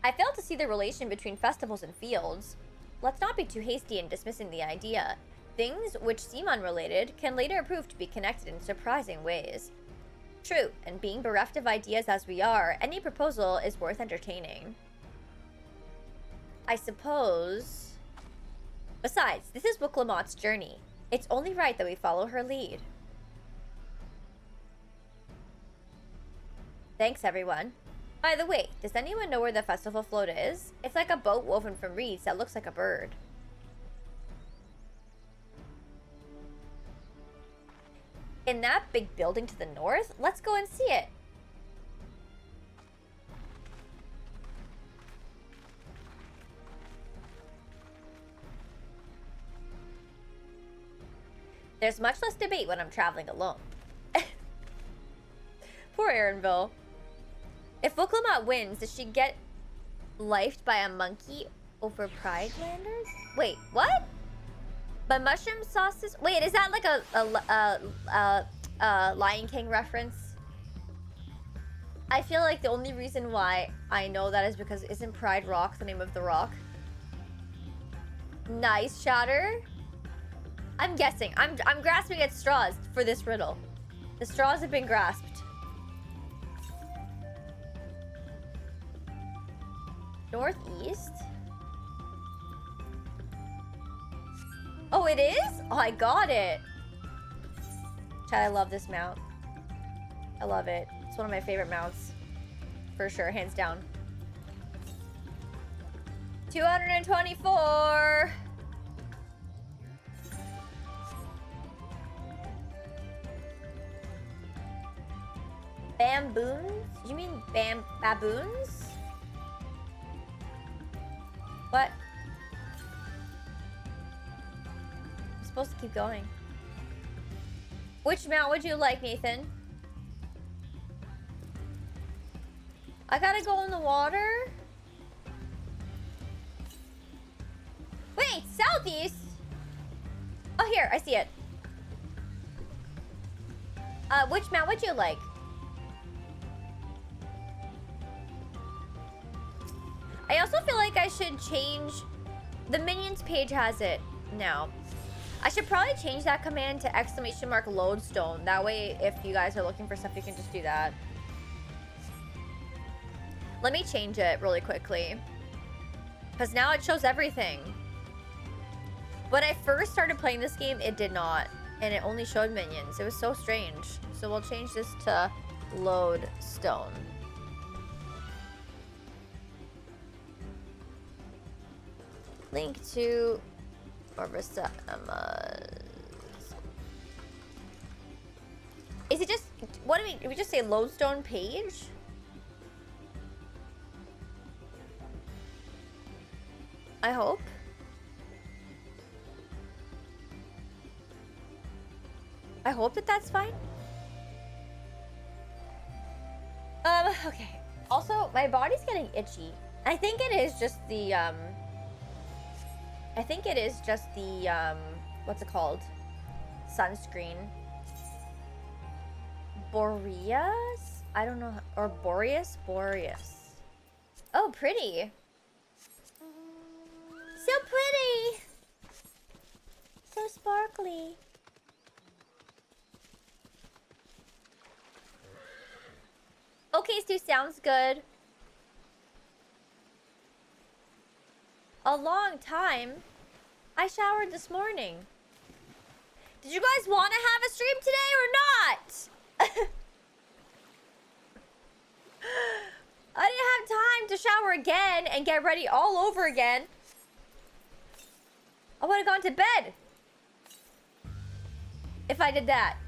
S1: I fail to see the relation between festivals and fields. Let's not be too hasty in dismissing the idea. Things which seem unrelated can later prove to be connected in surprising ways. True, and being bereft of ideas as we are, any proposal is worth entertaining. I suppose... Besides, this is Wuklamot's journey. It's only right that we follow her lead. Thanks, everyone. By the way, does anyone know where the festival float is? It's like a boat woven from reeds that looks like a bird. In that big building to the north? Let's go and see it. There's much less debate when I'm traveling alone. Poor Erinville. If Wuklamot wins, does she get lifed by a monkey over Pridelanders? Wait, what? By mushroom sauces? Wait, is that like a Lion King reference? I feel like the only reason why I know that is because isn't Pride Rock the name of the rock? Nice, Shatter. I'm guessing. I'm grasping at straws for this riddle. The straws have been grasped. Northeast? Oh, it is? Oh, I got it. Chad, I love this mount. I love it. It's one of my favorite mounts. For sure, hands down. 224. Bamboons? You mean baboons? What? I'm supposed to keep going. Which mount would you like, Nathan? I gotta go in the water? Wait, southeast? Oh, here, I see it. Which mount would you like? I also feel like I should change... The minions page has it now. I should probably change that command to ! Lodestone. That way, if you guys are looking for stuff, you can just do that. Let me change it really quickly. Because now it shows everything. When I first started playing this game, it did not. And it only showed minions. It was so strange. So we'll change this to Lodestone. Link to Marissaemmaa. Is it just... What do we just say Lodestone page? I hope. I hope that that's fine. Okay. Also, my body's getting itchy. I think it is just the, what's it called? Sunscreen. Boreas? I don't know. Or Boreas? Boreas. Oh, pretty. So pretty. So sparkly. Okay, Stu, sounds good. A long time. I showered this morning. Did you guys want to have a stream today or not? I didn't have time to shower again and get ready all over again. I would have gone to bed if I did that.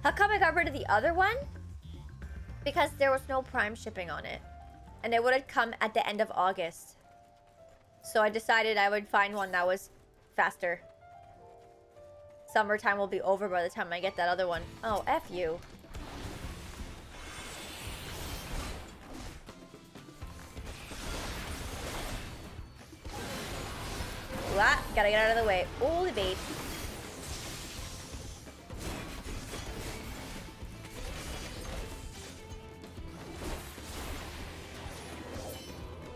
S1: How come I got rid of the other one? Because there was no Prime shipping on it. And it would have come at the end of August. So I decided I would find one that was faster. Summertime will be over by the time I get that other one. Oh, F you. Ah, gotta get out of the way. Holy babe.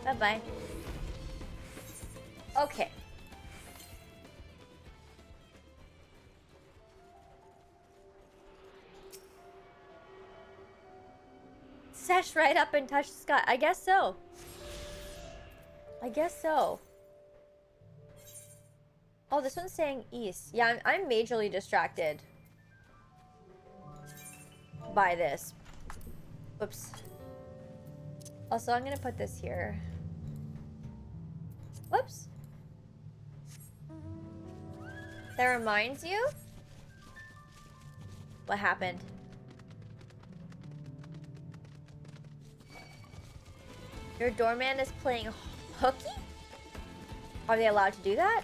S1: Bye-bye. Okay. Sesh right up and touch the sky. I guess so. I guess so. Oh, this one's saying east. Yeah, I'm majorly distracted by this. Oops. Also, I'm gonna put this here. Whoops. That reminds you? What happened? Your doorman is playing hooky? Are they allowed to do that?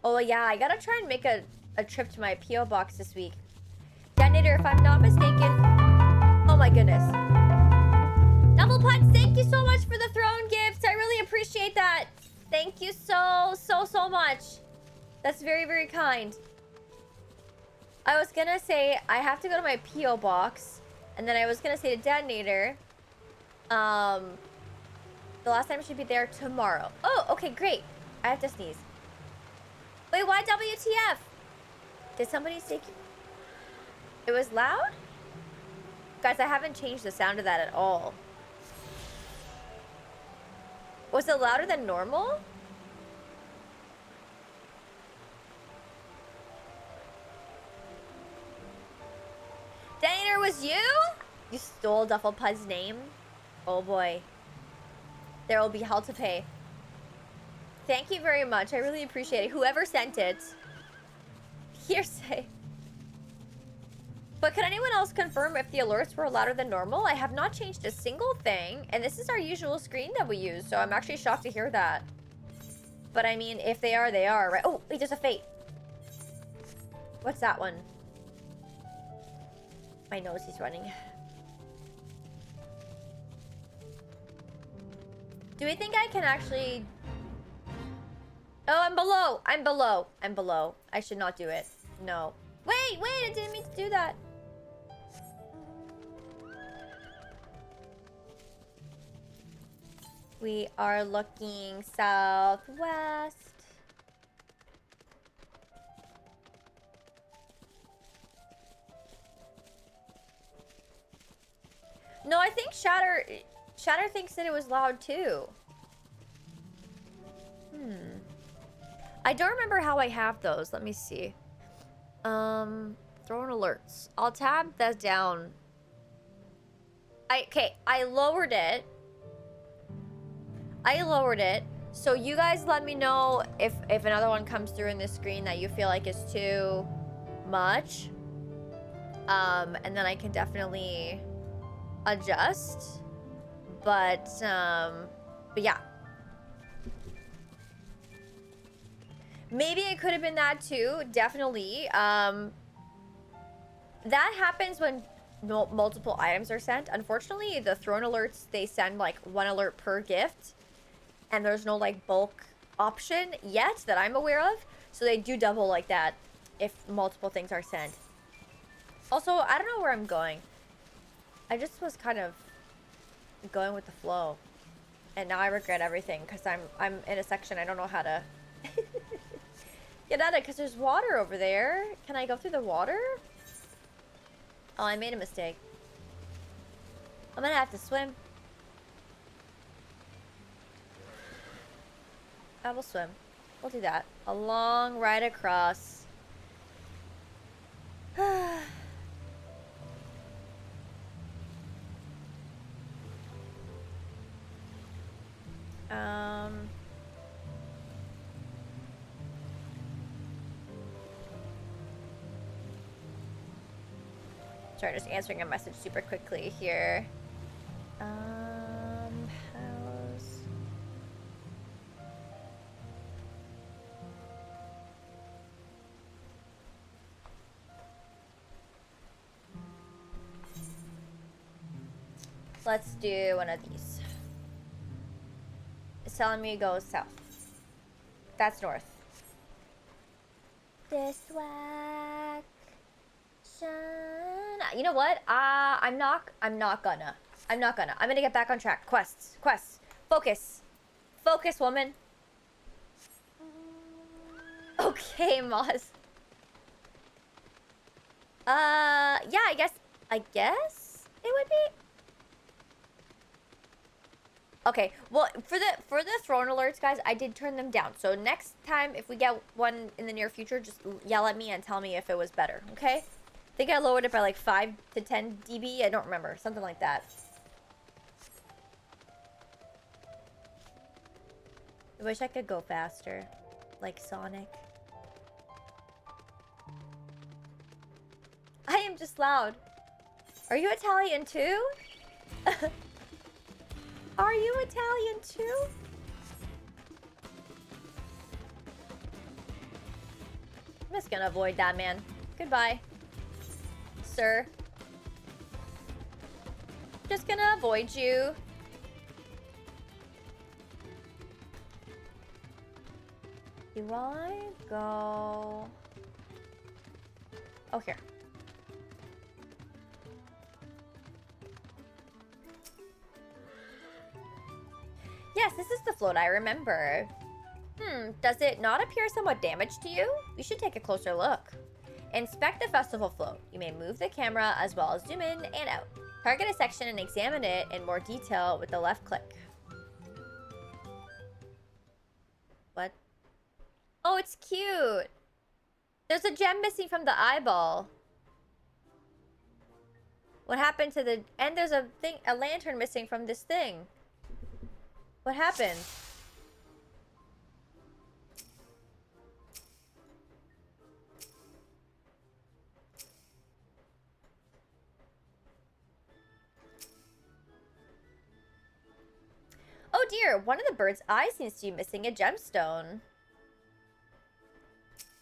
S1: Oh yeah, I gotta try and make a trip to my P.O. box this week. Detonator, if I'm not mistaken. Oh my goodness. Double Punch, thank you so much for the throne gift. I really appreciate that. Thank you so much. That's very, very kind. I was gonna say I have to go to my P.O. box. And then I was gonna say to Detonator. The last time should be there tomorrow. Oh, okay, great. I have to sneeze. Wait, why WTF? Did somebody say... It was loud? Guys, I haven't changed the sound of that at all. Was it louder than normal? Detonator, was you? You stole Duffelpud's name? Oh boy. There will be hell to pay. Thank you very much. I really appreciate it. Whoever sent it. Hearsay. But can anyone else confirm if the alerts were louder than normal? I have not changed a single thing. And this is our usual screen that we use. So I'm actually shocked to hear that. But I mean, if they are, they are, right? Oh, wait, there's a fate. What's that one? My nose is running. Do we think I can actually... Oh, I'm below. I'm below. I'm below. I should not do it. No. Wait, I didn't mean to do that. We are looking southwest. No, I think Shatter thinks that it was loud too. I don't remember how I have those. Let me see. Throwing alerts. I'll tab that down. Okay, I lowered it. So you guys let me know if another one comes through in this screen that you feel like is too much. And then I can definitely adjust. But yeah. Maybe it could have been that too, definitely. That happens when multiple items are sent. Unfortunately, the throne alerts, they send like 1 alert per gift. And there's no like bulk option yet that I'm aware of. So they do double like that if multiple things are sent. Also, I don't know where I'm going. I just was kind of going with the flow. And now I regret everything because I'm in a section I don't know how to get out of, because there's water over there. Can I go through the water? Oh, I made a mistake. I'm gonna have to swim. I will swim. We'll do that. A long ride across. Sorry, just answering a message super quickly here. House. Let's do one of these. It's telling me to go south. That's north. Distraction. You know what? I'm not gonna. I'm gonna get back on track. Quests. Focus, woman. Okay, Moz. Yeah, I guess it would be. Okay, well, for the throne alerts, guys, I did turn them down. So next time, if we get one in the near future, just yell at me and tell me if it was better, okay? I think I lowered it by like 5 to 10 dB. I don't remember. Something like that. I wish I could go faster. Like Sonic. I am just loud. Are you Italian too? Are you Italian too? I'm just gonna avoid that man. Goodbye, sir. Just gonna avoid you. Do I go? Oh, here. Yes, this is the float I remember. Does it not appear somewhat damaged to you? You should take a closer look. Inspect the festival float. You may move the camera as well as zoom in and out. Target a section and examine it in more detail with the left click. What? Oh, it's cute. There's a gem missing from the eyeball. What happened to the... And there's a lantern missing from this thing. What happened? Oh dear, one of the bird's eyes seems to be missing a gemstone.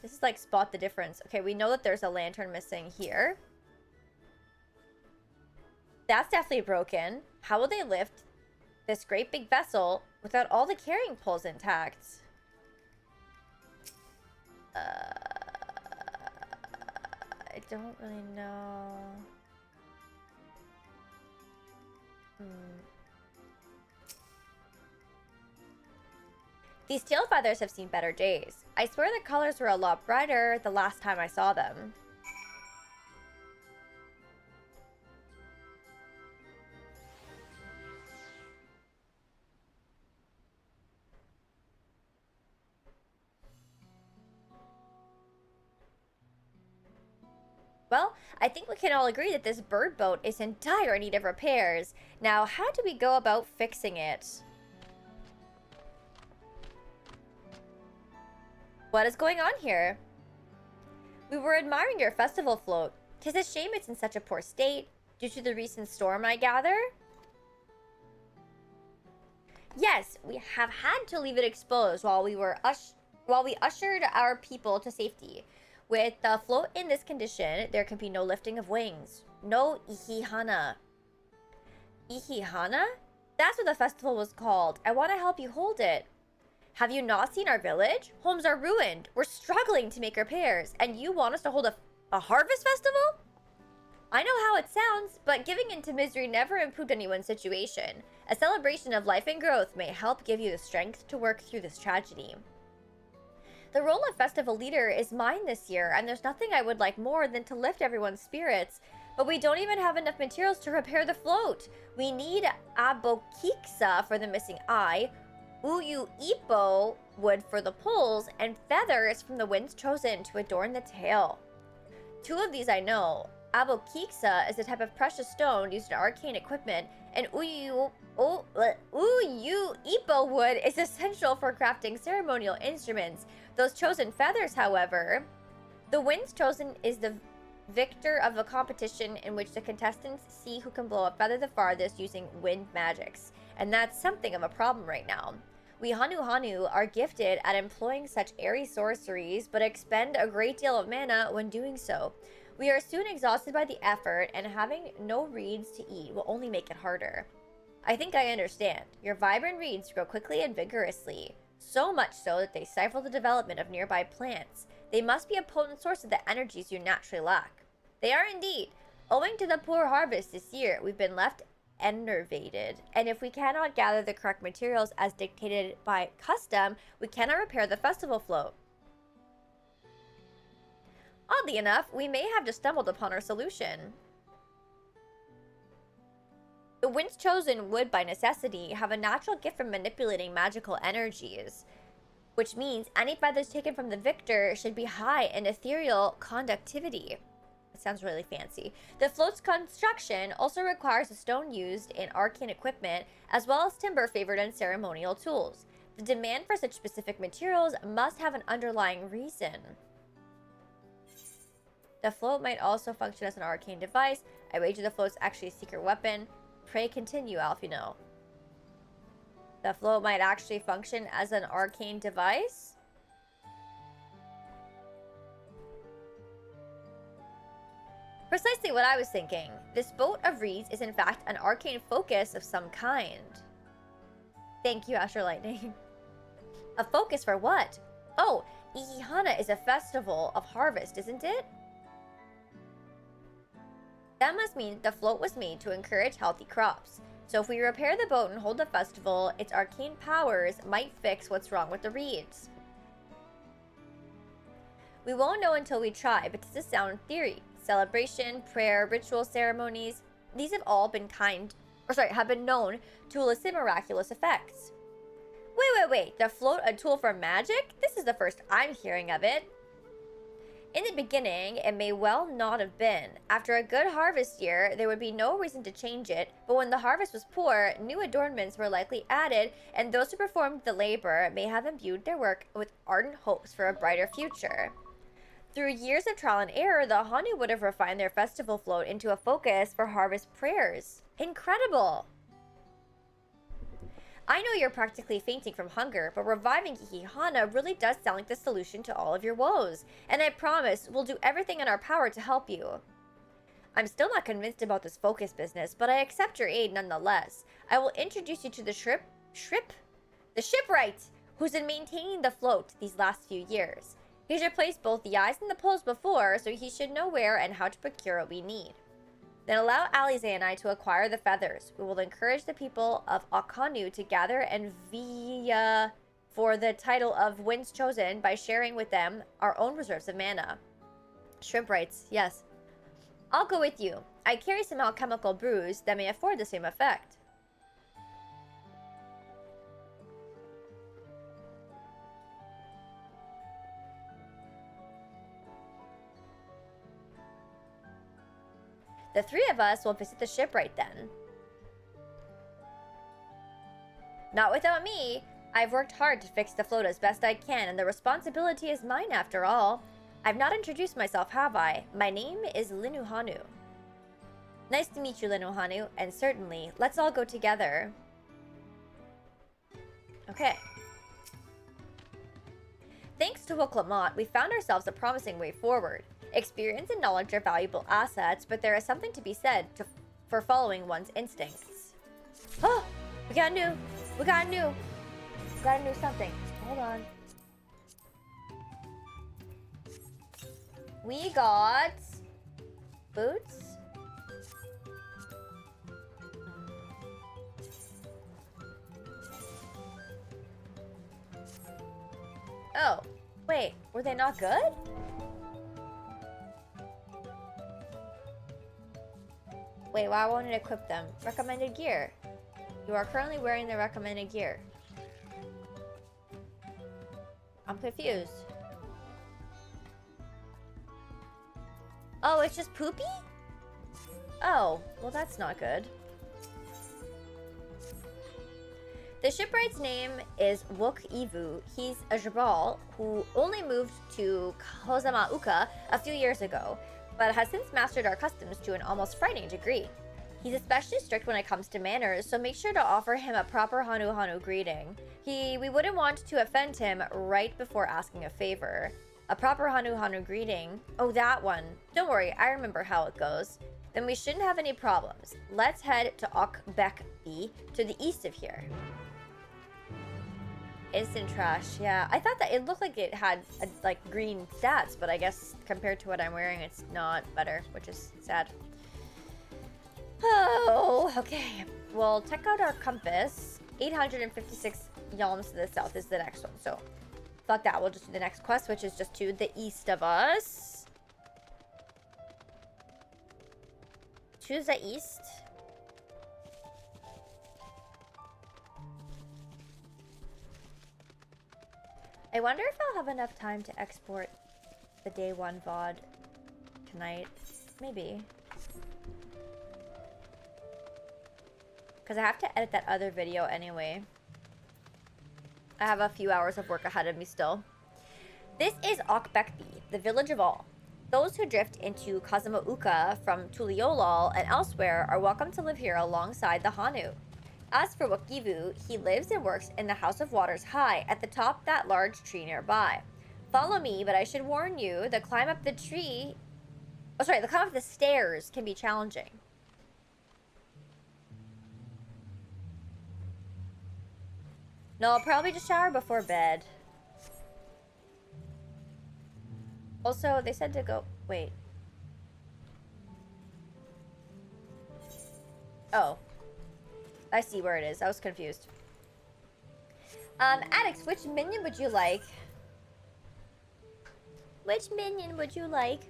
S1: This is like spot the difference. Okay, we know that there's a lantern missing here. That's definitely broken. How will they lift this great big vessel without all the carrying poles intact? I don't really know. These tail feathers have seen better days. I swear the colors were a lot brighter the last time I saw them. Well, I think we can all agree that this bird boat is in dire need of repairs. Now, how do we go about fixing it? What is going on here? We were admiring your festival float. 'Tis a shame it's in such a poor state, due to the recent storm, I gather? Yes, we have had to leave it exposed while we ushered our people to safety. With the float in this condition, there can be no lifting of wings. No Ihihana. Ihihana? That's what the festival was called. I want to help you hold it. Have you not seen our village? Homes are ruined. We're struggling to make repairs. And you want us to hold a harvest festival? I know how it sounds, but giving in to misery never improved anyone's situation. A celebration of life and growth may help give you the strength to work through this tragedy. The role of festival leader is mine this year, and there's nothing I would like more than to lift everyone's spirits. But we don't even have enough materials to repair the float. We need abokiksa for the missing eye, uyu ipo wood for the poles, and feathers from the winds chosen to adorn the tail. 2 of these I know. Abokiksa is a type of precious stone used in arcane equipment, and uyu ipo wood is essential for crafting ceremonial instruments. Those chosen feathers, however, the winds chosen is the victor of a competition in which the contestants see who can blow a feather the farthest using wind magics, and that's something of a problem right now. We Hanu are gifted at employing such airy sorceries, but expend a great deal of mana when doing so. We are soon exhausted by the effort, and having no reeds to eat will only make it harder. I think I understand. Your vibrant reeds grow quickly and vigorously, so much so that they stifle the development of nearby plants. They must be a potent source of the energies you naturally lack. They are indeed. Owing to the poor harvest this year, we've been left enervated, and if we cannot gather the correct materials as dictated by custom, we cannot repair the festival float. Oddly enough, we may have just stumbled upon our solution. The winds chosen would, by necessity, have a natural gift for manipulating magical energies, which means any feathers taken from the victor should be high in ethereal conductivity. It sounds really fancy. The float's construction also requires a stone used in arcane equipment, as well as timber favored in ceremonial tools. The demand for such specific materials must have an underlying reason. The float might also function as an arcane device. I wager the float's actually a secret weapon. Pray continue, Alfino. The float might actually function as an arcane device? Precisely what I was thinking. This boat of reeds is in fact an arcane focus of some kind. Thank you, Asher Lightning. A focus for what? Oh, Ihihana is a festival of harvest, isn't it? That must mean the float was made to encourage healthy crops. So if we repair the boat and hold the festival, its arcane powers might fix what's wrong with the reeds. We won't know until we try, but this is sound theory. Celebration, prayer, ritual ceremonies, these have all been have been known to elicit miraculous effects. Wait, the float a tool for magic? This is the first I'm hearing of it. In the beginning, it may well not have been. After a good harvest year, there would be no reason to change it, but when the harvest was poor, new adornments were likely added, and those who performed the labor may have imbued their work with ardent hopes for a brighter future. Through years of trial and error, the Hanu would have refined their festival float into a focus for harvest prayers. Incredible! I know you're practically fainting from hunger, but reviving Ihihana really does sound like the solution to all of your woes, and I promise we'll do everything in our power to help you. I'm still not convinced about this focus business, but I accept your aid nonetheless. I will introduce you to the shipwright, who's been maintaining the float these last few years. He's replaced both the eyes and the poles before, so he should know where and how to procure what we need. Then allow Alize and I to acquire the feathers. We will encourage the people of Akanu to gather and vie for the title of Winds Chosen by sharing with them our own reserves of mana. Shrimp writes, yes. I'll go with you. I carry some alchemical brews that may afford the same effect. The 3 of us will visit the shipwright then. Not without me. I've worked hard to fix the float as best I can, and the responsibility is mine after all. I've not introduced myself, have I? My name is Linuhanu. Nice to meet you, Linuhanu, and certainly, let's all go together. Okay. Thanks to Woklamont, we found ourselves a promising way forward. Experience and knowledge are valuable assets, but there is something to be said for following one's instincts. Oh! We got a new something. Hold on. We got boots. Oh, wait, were they not good? Wait, why won't it equip them? Recommended gear. You are currently wearing the recommended gear. I'm confused. Oh, it's just poopy? Oh, well that's not good. The shipwright's name is Ohokaliy. He's a Jabal who only moved to Kozamauka a few years ago, but has since mastered our customs to an almost frightening degree. He's especially strict when it comes to manners, so make sure to offer him a proper Hanu greeting. We wouldn't want to offend him right before asking a favor. A proper Hanu greeting. Oh, that one. Don't worry, I remember how it goes. Then we shouldn't have any problems. Let's head to Ohokaliy, to the east of here. Instant trash, yeah. I thought that it looked like it had like green stats, but I guess compared to what I'm wearing, it's not better, which is sad. Oh, okay. Well, check out our compass. 856 yalms to the south is the next one, so fuck that. We'll just do the next quest, which is just to the east of us. Choose the east. I wonder if I'll have enough time to export the day 1 VOD tonight. Maybe. Because I have to edit that other video anyway. I have a few hours of work ahead of me still. This is Ohokaliy, the village of all. Those who drift into Kozamauka from Tuliolol and elsewhere are welcome to live here alongside the Hanu. As for Ohokaliy, he lives and works in the House of Waters High at the top of that large tree nearby. Follow me, but I should warn you, the climb up the stairs can be challenging. No, I'll probably just shower before bed. Also, they said to go... Wait. Oh. I see where it is. I was confused. Addicts, which minion would you like? Which minion would you like?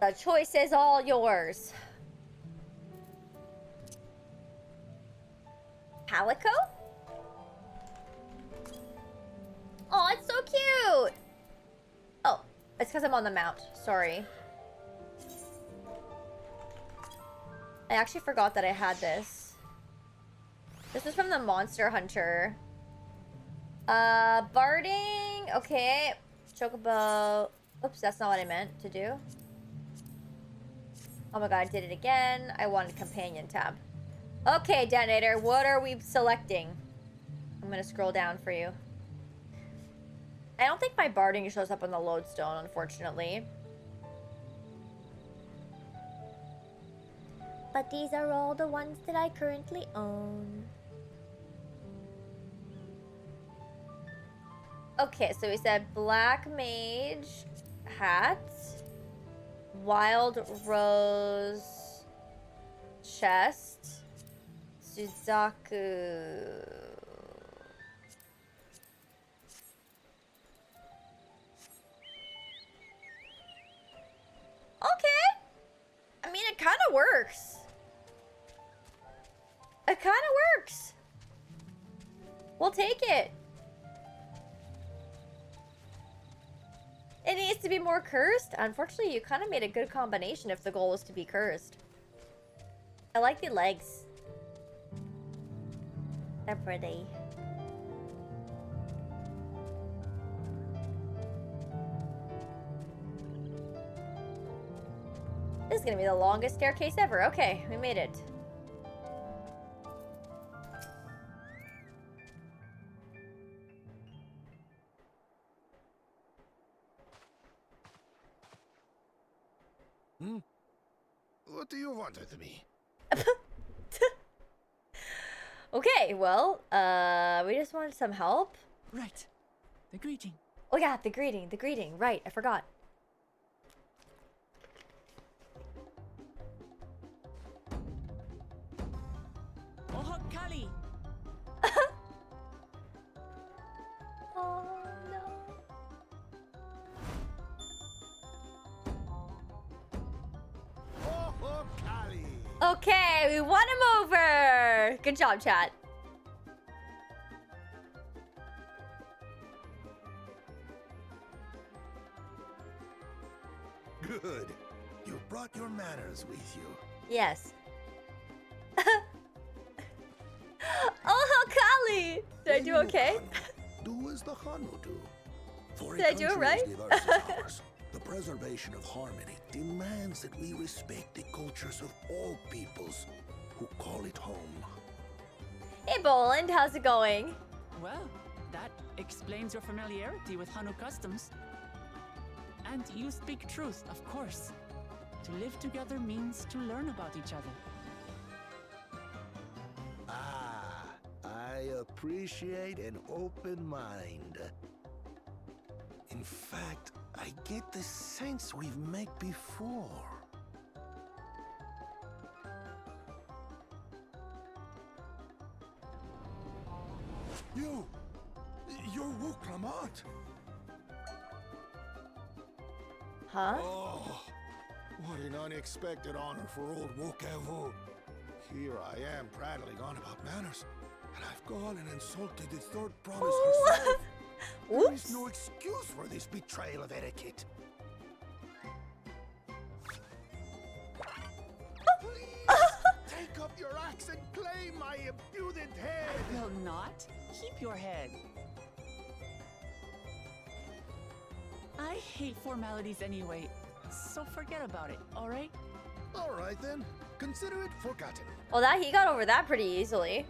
S1: The choice is all yours. Calico? Oh, it's so cute! Oh, it's because I'm on the mount. Sorry. I actually forgot that I had this. This was from the Monster Hunter. Barding. Okay. Chocobo. Oops, that's not what I meant to do. Oh my god, I did it again. I wanted companion tab. Okay, Detonator, what are we selecting? I'm gonna scroll down for you. I don't think my barding shows up on the lodestone, unfortunately. But these are all the ones that I currently own. Okay, so we said Black Mage hat, Wild Rose chest, Suzaku. Okay. I mean, it kind of works. It kind of works. We'll take it. It needs to be more cursed. Unfortunately, you kind of made a good combination if the goal was to be cursed. I like the legs. They're pretty. This is gonna be the longest staircase ever. Okay, we made it.
S6: What do you want with me?
S1: Okay, well, we just wanted some help.
S4: Right. The greeting.
S1: Oh yeah, the greeting. Right, I forgot.
S4: Ohokaliy.
S1: Oh no.
S8: Ohokaliy.
S1: Okay, we won him over. Good job, chat.
S8: Good. You brought your manners with you.
S1: Yes. Ohokaliy! Did I do okay?
S8: Do as the Hanu do. For
S1: Did I do it right?
S8: ours, the preservation of harmony demands that we respect the cultures of all peoples who call it home.
S1: Hey, Boland, how's it going?
S4: Well, that explains your familiarity with Hanu customs. And you speak truth, of course. To live together means to learn about each other.
S8: Ah, I appreciate an open mind. In fact, I get the sense we've met before. You're Wuklamat.
S1: Huh?
S8: Oh, what an unexpected honor for old Wokevu. Here I am prattling on about manners, and I've gone and insulted the third promise herself. There is no excuse for this betrayal of etiquette. Please, take up your axe and claim my impudent head.
S4: I will not. Keep your head. I hate formalities anyway, so forget about it, alright?
S8: Alright then, consider it forgotten.
S1: Well, he got over that pretty easily.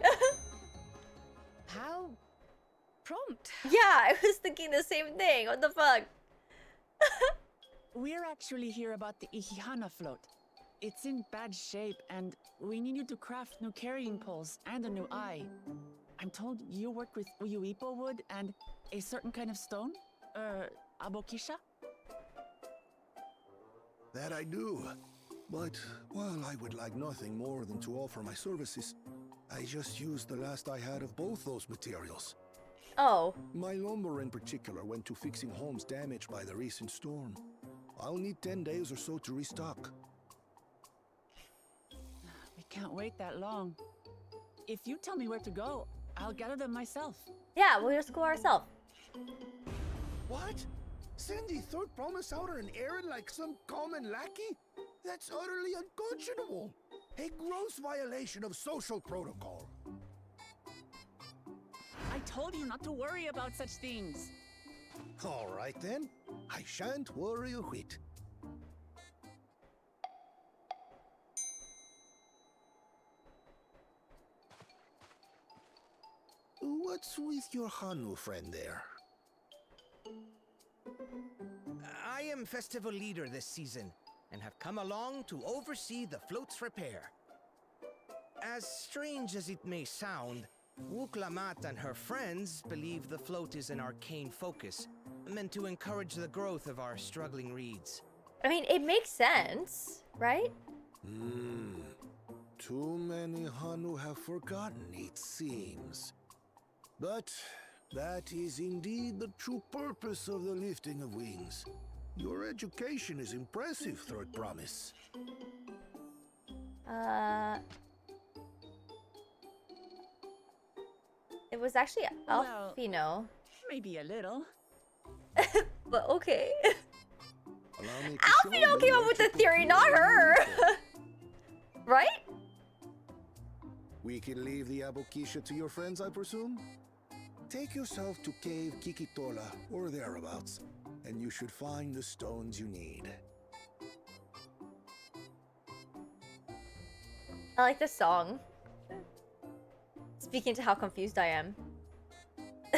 S11: How prompt.
S1: Yeah, I was thinking the same thing. What the fuck?
S4: We're actually here about the Ihihana float. It's in bad shape, and we need you to craft new carrying poles and a new eye. I'm told you work with Uyuipo wood and a certain kind of stone? Abokisha?
S8: That I do. But while I would like nothing more than to offer my services, I just used the last I had of both those materials.
S1: Oh.
S8: My lumber in particular went to fixing homes damaged by the recent storm. I'll need 10 days or so to restock.
S4: We can't wait that long. If you tell me where to go, I'll gather them myself.
S1: Yeah, we'll just go ourselves.
S8: What? Send the third promise out on an errand like some common lackey? That's utterly unconscionable. A gross violation of social protocol.
S4: I told you not to worry about such things.
S8: All right then. I shan't worry a whit. What's with your Hanu friend there?
S12: I am festival leader this season, and have come along to oversee the float's repair. As strange as it may sound, Wuklamat and her friends believe the float is an arcane focus, meant to encourage the growth of our struggling reeds.
S1: I mean, it makes sense, right?
S8: Too many Hanu have forgotten, it seems. But that is indeed the true purpose of the lifting of wings. Your education is impressive, Third Promise.
S1: It was actually
S4: Well,
S1: Alfino.
S4: Maybe a little.
S1: But okay.
S8: Allow me to show
S1: Alfino
S8: you
S1: came up
S8: what
S1: with
S8: you
S1: the theory, not her. Right?
S8: We can leave the Abokisha to your friends, I presume? Take yourself to Cave Kikitola or thereabouts, and you should find the stones you need.
S1: I like this song. Speaking to how confused I am.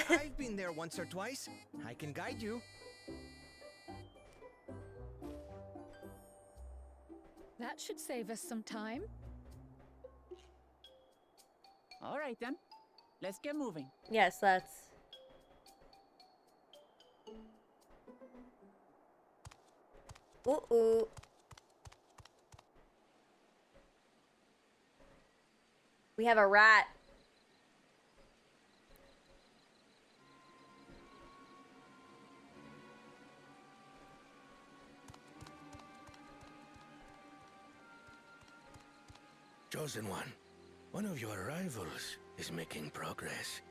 S12: I've been there once or twice. I can guide you.
S11: That should save us some time.
S4: All right then. Let's get moving.
S1: Yes, let's. Ooh. We have a rat.
S8: Chosen one of your rivals is making progress.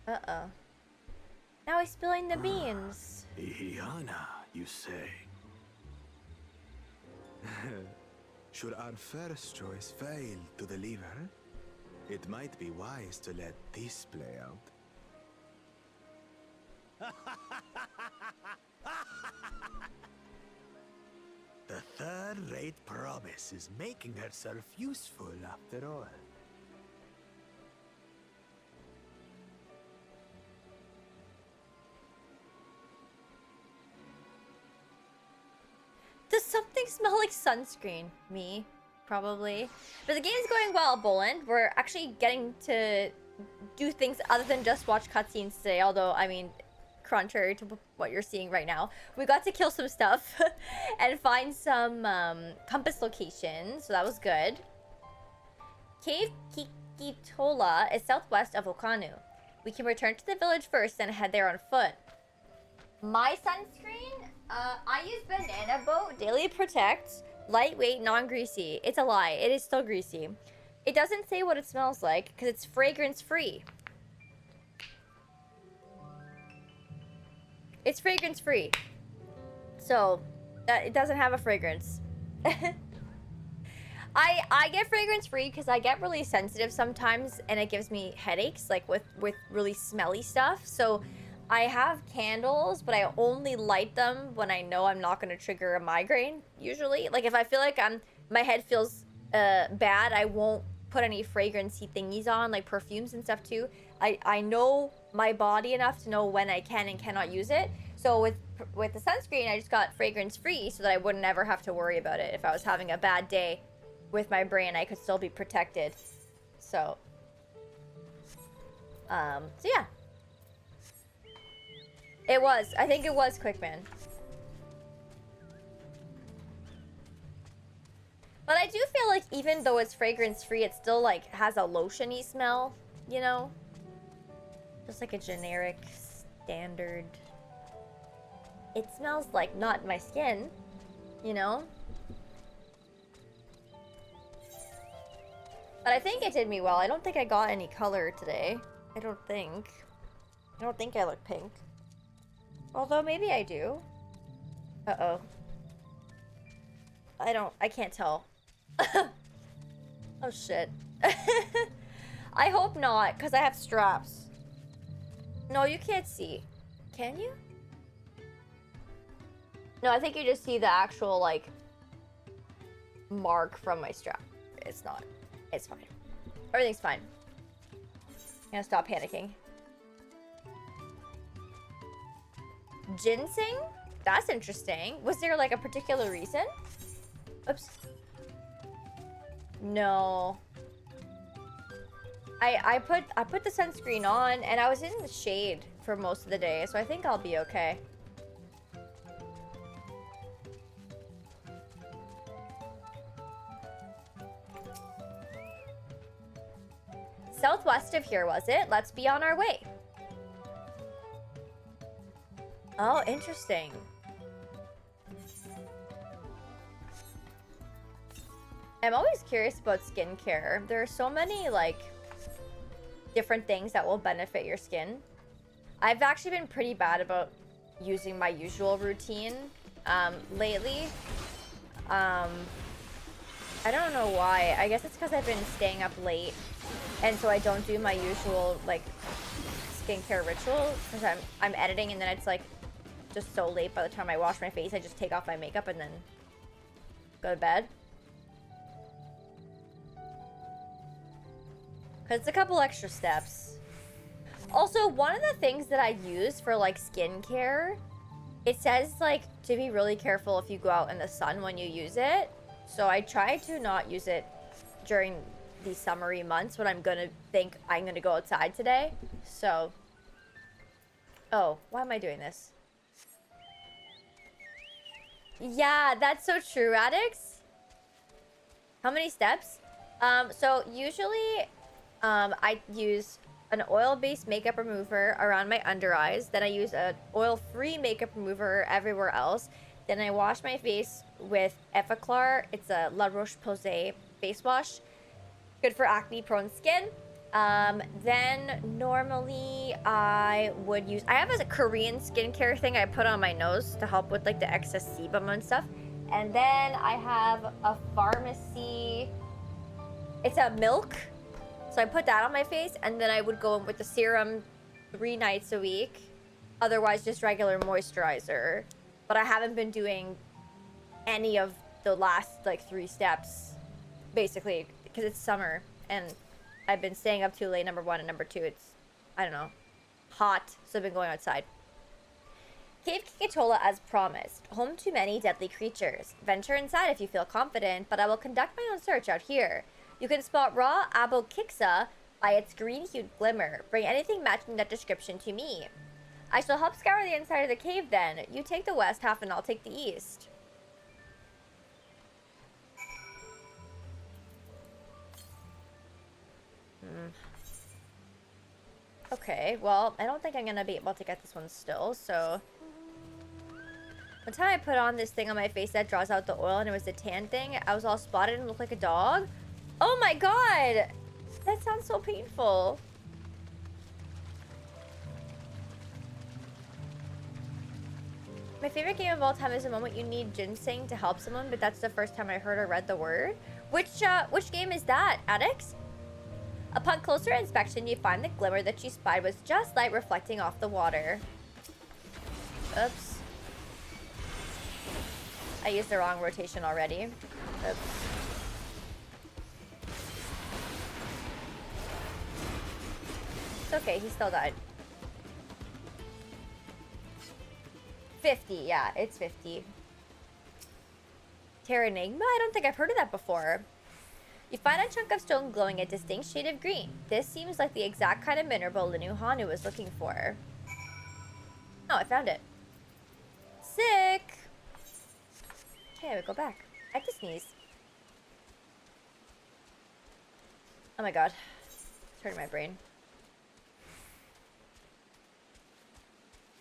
S1: Uh-oh. Now he's spilling the beans.
S10: Ihiana, you say? Should our first choice fail to deliver, it might be wise to let this play out. The third-rate promise is making herself useful after all.
S1: Does something smell like sunscreen? Me, probably. But the game's going well, Boland. We're actually getting to do things other than just watch cutscenes today, although, I mean, contrary to what you're seeing right now. We got to kill some stuff and find some compass locations, so that was good. Cave Kikitola is southwest of Okanu. We can return to the village first and head there on foot. My sunscreen? I use Banana Boat Daily Protect. Lightweight, non-greasy. It's a lie. It is still greasy. It doesn't say what it smells like because it's fragrance-free. It's fragrance-free. So, it doesn't have a fragrance. I get fragrance-free because I get really sensitive sometimes and it gives me headaches, like with really smelly stuff. So, I have candles, but I only light them when I know I'm not going to trigger a migraine, usually. Like, if I feel like my head feels bad, I won't put any fragrance-y thingies on, like perfumes and stuff too. I know my body enough to know when I can and cannot use it. So with the sunscreen, I just got fragrance-free so that I wouldn't ever have to worry about it. If I was having a bad day with my brain, I could still be protected. So yeah. It was. I think it was Quickman. But I do feel like even though it's fragrance-free, it still, like, has a lotion-y smell, you know? Just like a generic, standard... It smells like not my skin, you know? But I think it did me well. I don't think I got any color today. I don't think I look pink. Although, maybe I do. Uh-oh. I can't tell. Oh, shit. I hope not, because I have straps. No, you can't see. Can you? No, I think you just see the actual, like, mark from my strap. It's not. It's fine. Everything's fine. I'm gonna stop panicking. Ginseng? That's interesting. Was there like a particular reason? Oops. No. I put the sunscreen on and I was in the shade for most of the day, so I think I'll be okay. Southwest of here, was it? Let's be on our way. Oh, interesting. I'm always curious about skincare. There are so many, like, different things that will benefit your skin. I've actually been pretty bad about using my usual routine. lately. I don't know why. I guess it's because I've been staying up late, and so I don't do my usual like skincare ritual because I'm editing, and then it's like just so late by the time I wash my face. I just take off my makeup and then go to bed. Because it's a couple extra steps. Also, one of the things that I use for like skincare, it says like to be really careful if you go out in the sun when you use it. So I try to not use it during the summery months when I'm gonna think I'm gonna go outside today. So, oh, why am I doing this? Yeah, that's so true, Radix. How many steps? So usually, I use an oil-based makeup remover around my under eyes. Then I use an oil-free makeup remover everywhere else. Then I wash my face with ffxiv. It's a La Roche-Posay face wash. Good for acne-prone skin. Then normally I would use... I have a Korean skincare thing I put on my nose to help with like the excess sebum and stuff. And then I have a pharmacy... It's a milk. So I put that on my face, and then I would go in with the serum 3 nights a week. Otherwise, just regular moisturizer. But I haven't been doing any of the last, like, 3 steps, basically, because it's summer, and I've been staying up too late, number 1, and number 2, it's, I don't know, hot, so I've been going outside. Cave Kikatola as promised. Home to many deadly creatures. Venture inside if you feel confident, but I will conduct my own search out here. You can spot raw Abokixa by its green-hued glimmer. Bring anything matching that description to me. I shall help scour the inside of the cave then. You take the west half and I'll take the east. Okay, well, I don't think I'm gonna be able to get this one still, so... One time I put on this thing on my face that draws out the oil and it was a tan thing, I was all spotted and looked like a dog. Oh my god! That sounds so painful. My favorite game of all time is the moment you need ginseng to help someone, but that's the first time I heard or read the word. Which game is that, Addix? Upon closer inspection, you find the glimmer that you spied was just light reflecting off the water. Oops. I used the wrong rotation already. Oops. It's okay, he still died. 50, yeah, it's 50. Terranigma? I don't think I've heard of that before. You find a chunk of stone glowing a distinct shade of green. This seems like the exact kind of mineral Linuhanu was looking for. Oh, I found it. Sick! Okay, I would go back. I have to sneeze. Oh my god. It's hurting my brain.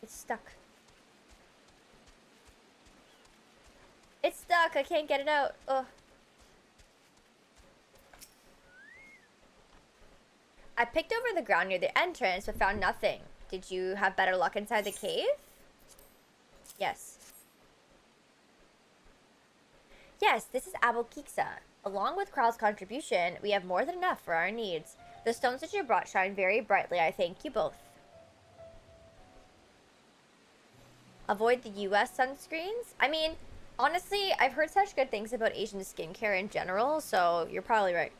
S1: It's stuck. It's stuck. I can't get it out. Ugh. I picked over the ground near the entrance, but found nothing. Did you have better luck inside the cave? Yes. Yes, this is Abokixa. Along with Kral's contribution, we have more than enough for our needs. The stones that you brought shine very brightly. I thank you both. Avoid the US sunscreens? I mean, honestly, I've heard such good things about Asian skincare in general, so you're probably right.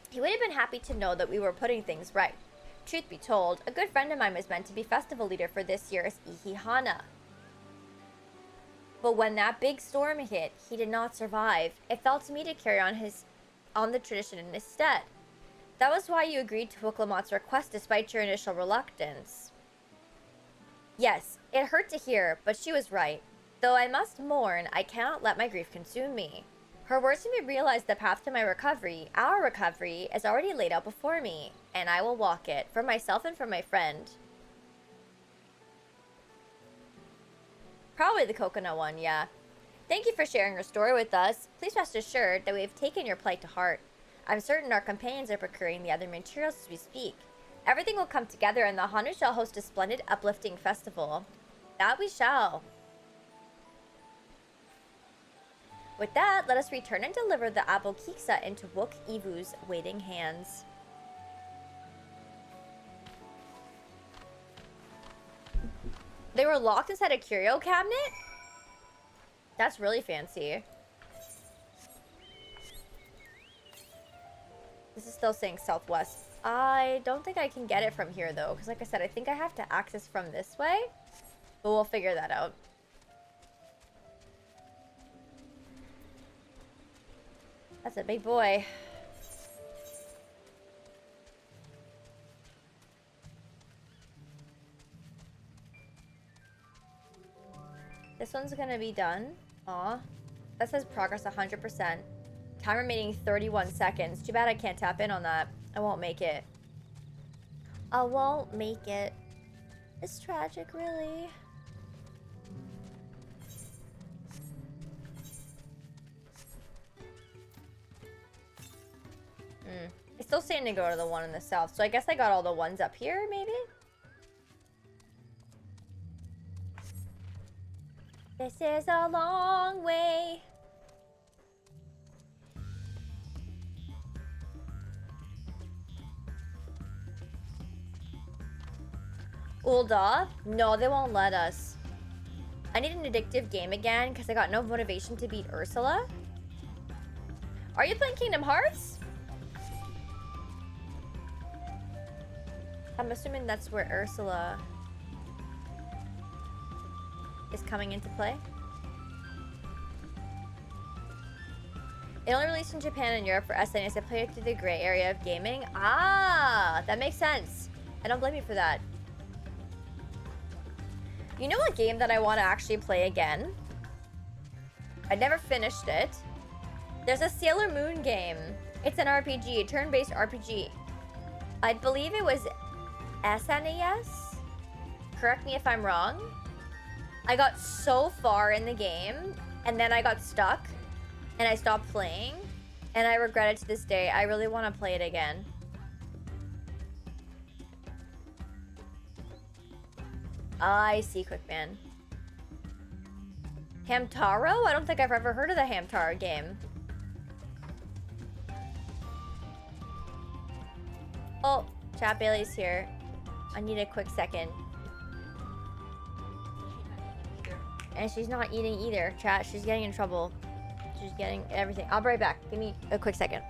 S1: He would have been happy to know that we were putting things right. Truth be told, a good friend of mine was meant to be festival leader for this year's Ihihana. But when that big storm hit, he did not survive. It fell to me to carry on the tradition in his stead. That was why you agreed to Wuklamat's request despite your initial reluctance. Yes, it hurt to hear, but she was right. Though I must mourn, I cannot let my grief consume me. Her words made me realize the path to my recovery, our recovery, is already laid out before me, and I will walk it, for myself and for my friend. Probably the coconut one, yeah. Thank you for sharing your story with us. Please rest assured that we have taken your plight to heart. I'm certain our companions are procuring the other materials as we speak. Everything will come together and the Hanu shall host a splendid, uplifting festival. That we shall. With that, let us return and deliver the apple kiksa into Wook Ivu's waiting hands. They were locked inside a curio cabinet? That's really fancy. This is still saying southwest. I don't think I can get it from here though, because like I said, I think I have to access from this way. But we'll figure that out. That's a big boy. This one's gonna be done. Aw. That says progress 100%. Time remaining 31 seconds. Too bad I can't tap in on that. I won't make it. I won't make it. It's tragic, really. It's still saying to go to the one in the south, so I guess I got all the ones up here, maybe? This is a long way. Ulda? No, they won't let us. I need an addictive game again because I got no motivation to beat Ursula. Are you playing Kingdom Hearts? I'm assuming that's where Ursula is coming into play. It only released in Japan and Europe for SNES. I played it through the gray area of gaming. Ah, that makes sense. I don't blame you for that. You know a game that I want to actually play again? I never finished it. There's a Sailor Moon game. It's an RPG, a turn-based RPG. I believe it was SNES? Correct me if I'm wrong. I got so far in the game, and then I got stuck, and I stopped playing, and I regret it to this day. I really want to play it again. I see, Quickman. Hamtaro? I don't think I've ever heard of the Hamtaro game. Oh, Chat Bailey's here. I need a quick second. And she's not eating either, chat. She's getting in trouble. She's getting everything. I'll be right back. Give me a quick second.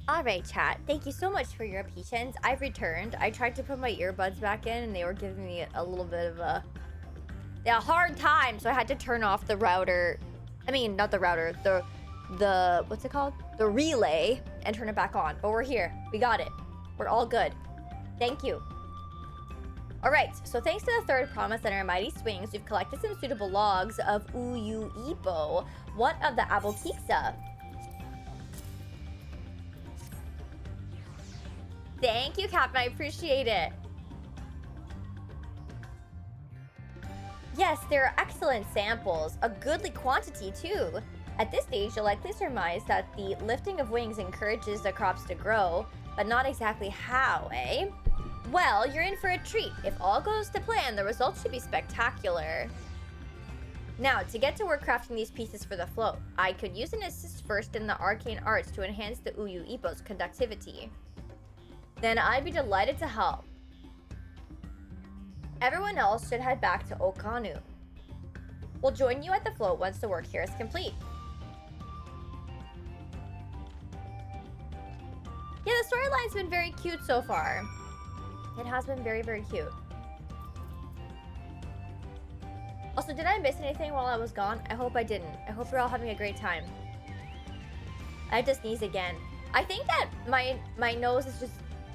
S1: Alright, chat. Thank you so much for your patience. I've returned. I tried to put my earbuds back in and they were giving me a little bit of a hard time, so I had to turn off the router. I mean, not the router, the what's it called? The relay, and turn it back on. But we're here. We got it. We're all good. Thank you. Alright, so thanks to the third promise and our mighty swings, we've collected some suitable logs of Uyu Ipo. What of the Abotixa? Thank you, Captain. I appreciate it. Yes, there are excellent samples. A goodly quantity, too. At this stage, you'll likely surmise that the lifting of wings encourages the crops to grow, but not exactly how, eh? Well, you're in for a treat. If all goes to plan, the results should be spectacular. Now, to get to work crafting these pieces for the float, I could use an assist first in the arcane arts to enhance the Uyu Ipo's conductivity. Then I'd be delighted to help. Everyone else should head back to Okanu. We'll join you at the float once the work here is complete. Yeah, the storyline's been very cute so far. It has been very, very cute. Also, did I miss anything while I was gone? I hope I didn't. I hope you're all having a great time. I had to sneeze again. I think that my nose is just...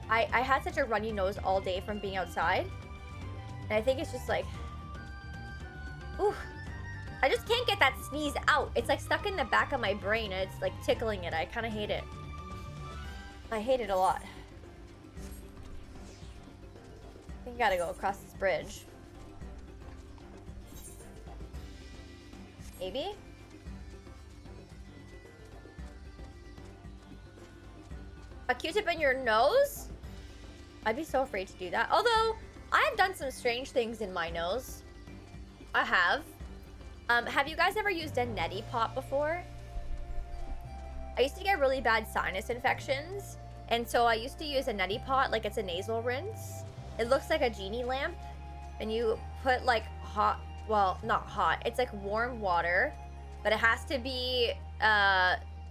S1: I had such a runny nose all day from being outside. And I think it's just like... Ooh. I just can't get that sneeze out. It's like stuck in the back of my brain and it's like tickling it. I kind of hate it. I hate it a lot. I think I gotta go across this bridge. Maybe? A Q-tip in your nose? I'd be so afraid to do that. Although, I have done some strange things in my nose. I have. Have you guys ever used a neti pot before? I used to get really bad sinus infections. And so I used to use a neti pot, like it's a nasal rinse. It looks like a genie lamp. And you put like hot, well, not hot. It's like warm water. But it has to be,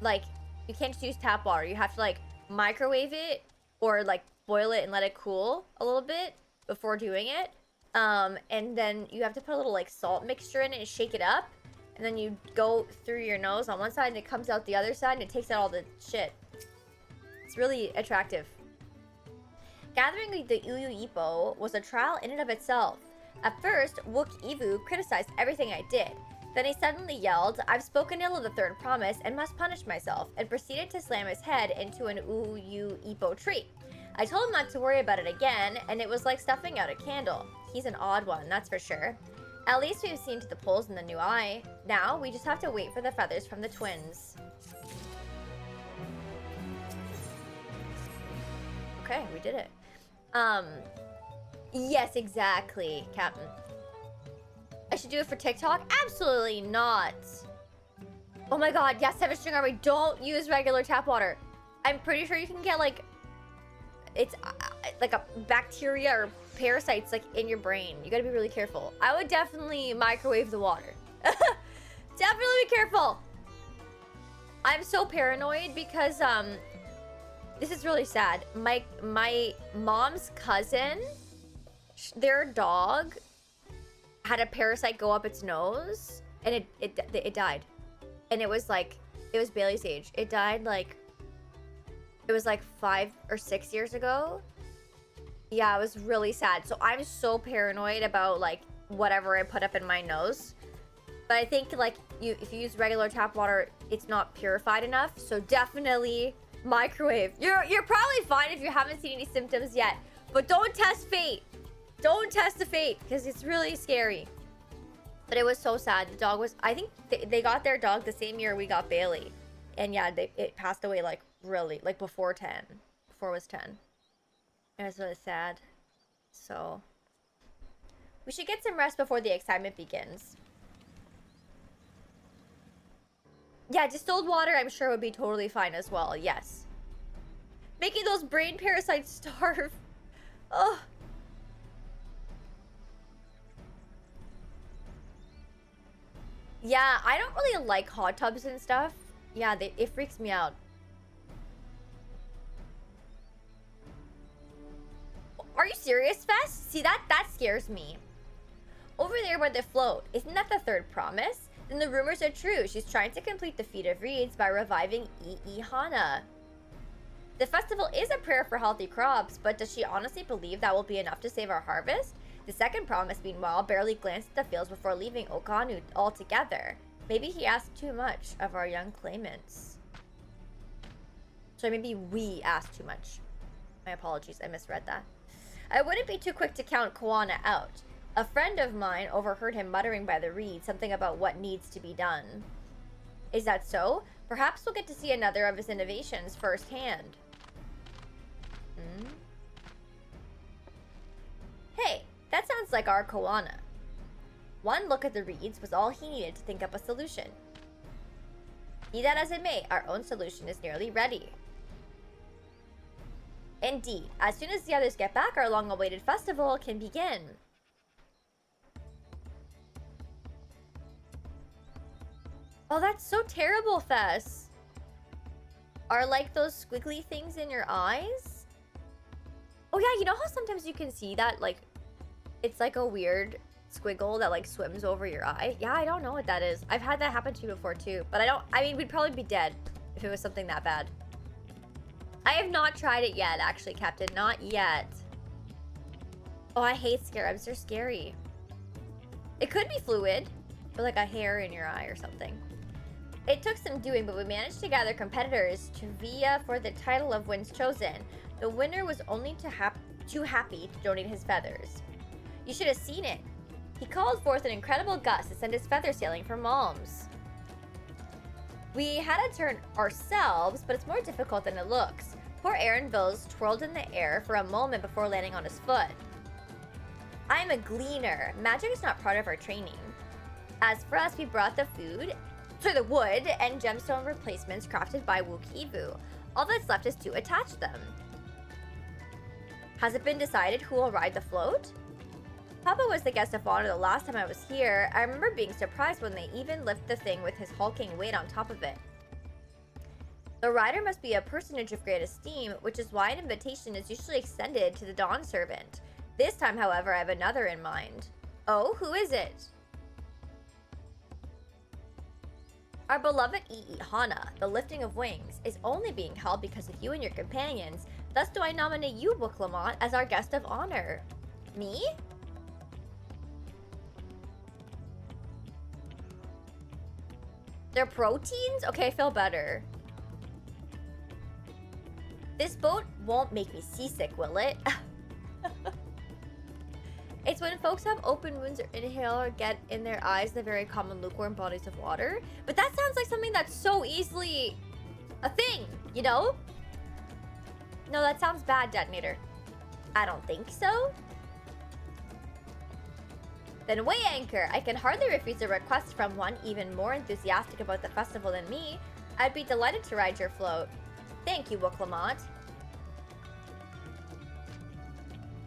S1: like, you can't just use tap water. You have to like microwave it or like boil it and let it cool a little bit before doing it. And then you have to put a little like salt mixture in it and shake it up. And then you go through your nose on one side and it comes out the other side and it takes out all the shit. It's really attractive. Gathering the Uyu Ipo was a trial in and of itself. At first, Wook Ivu criticized everything I did. Then he suddenly yelled, "I've spoken ill of the third promise and must punish myself," and proceeded to slam his head into an Uyu Ipo tree. I told him not to worry about it again, and it was like stuffing out a candle. He's an odd one, that's for sure. At least we've seen to the poles in the new eye. Now, we just have to wait for the feathers from the twins. Okay, we did it. Yes, exactly, Captain. I should do it for TikTok? Absolutely not. Oh my god, yes, 7-string army, don't use regular tap water. I'm pretty sure you can get like, it's like a bacteria or parasites like in your brain. You gotta be really careful. I would definitely microwave the water. Definitely be careful. I'm so paranoid because this is really sad. My mom's cousin, their dog had a parasite go up its nose and it died. And it was like, it was Bailey's age. It died like, it was like 5 or 6 years ago. Yeah, it was really sad. So I'm so paranoid about like whatever I put up in my nose. But I think like if you use regular tap water, it's not purified enough. So definitely microwave. You're probably fine if you haven't seen any symptoms yet. But don't test fate. Don't test the fate because it's really scary. But it was so sad. The dog was, I think they got their dog the same year we got Bailey. And yeah, it passed away like really, like before 10. Before it was 10. It was really sad. So, we should get some rest before the excitement begins. Yeah, distilled water I'm sure would be totally fine as well, yes. Making those brain parasites starve. Ugh. Yeah, I don't really like hot tubs and stuff. Yeah, it freaks me out. Are you serious, Fess? See, that scares me. Over there by the float, isn't that the third promise? Then the rumors are true. She's trying to complete the feat of reeds by reviving Hana. The festival is a prayer for healthy crops, but does she honestly believe that will be enough to save our harvest? The second promise, meanwhile, barely glanced at the fields before leaving Okanu altogether. Maybe he asked too much of our young claimants. So maybe we asked too much. My apologies, I misread that. I wouldn't be too quick to count Koana out. A friend of mine overheard him muttering by the reed something about what needs to be done. Is that so? Perhaps we'll get to see another of his innovations firsthand. Hey, that sounds like our Koana. One look at the reeds was all he needed to think up a solution. Be that as it may, our own solution is nearly ready. Indeed, as soon as the others get back, our long-awaited festival can begin. Oh, that's so terrible, Fess. Are like those squiggly things in your eyes? Oh yeah, you know how sometimes you can see that, like, it's like a weird squiggle that like swims over your eye? Yeah, I don't know what that is. I've had that happen to me before too, but I mean, we'd probably be dead if it was something that bad. I have not tried it yet, actually, Captain. Not yet. Oh, I hate scarabs. They're scary. It could be fluid, or like a hair in your eye or something. It took some doing, but we managed to gather competitors to vie for the title of Winds Chosen. The winner was only too happy to donate his feathers. You should have seen it. He called forth an incredible gust to send his feather sailing for Malms. We had a turn ourselves, but it's more difficult than it looks. Poor Aaronville's twirled in the air for a moment before landing on his foot. I'm a gleaner. Magic is not part of our training. As for us, we brought the wood and gemstone replacements crafted by ffxiv. All that's left is to attach them. Has it been decided who will ride the float? Papa was the guest of honor the last time I was here. I remember being surprised when they even lifted the thing with his hulking weight on top of it. The rider must be a personage of great esteem, which is why an invitation is usually extended to the Dawn servant. This time, however, I have another in mind. Oh, who is it? Our beloved Hana, the lifting of wings, is only being held because of you and your companions. Thus do I nominate you, Booklamont, as our guest of honor. Me? They're proteins? Okay, I feel better. This boat won't make me seasick, will it? It's when folks have open wounds or inhale or get in their eyes the very common lukewarm bodies of water. But that sounds like something that's so easily a thing, you know? No, that sounds bad, Detonator. I don't think so. Then weigh anchor. I can hardly refuse a request from one even more enthusiastic about the festival than me. I'd be delighted to ride your float. Thank you, Booklamont.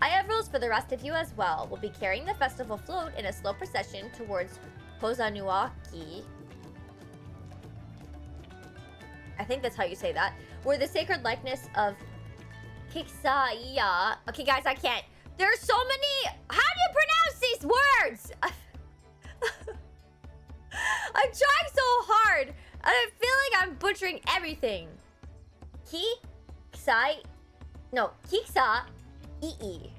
S1: I have rules for the rest of you as well. We'll be carrying the festival float in a slow procession towards Pozanuaki. I think that's how you say that. Where the sacred likeness of Kixaiya. Okay, guys, I can't. There's so many. How do you pronounce these words? I'm trying so hard, and I feel like I'm butchering everything. Kixai. No, Kixaiya.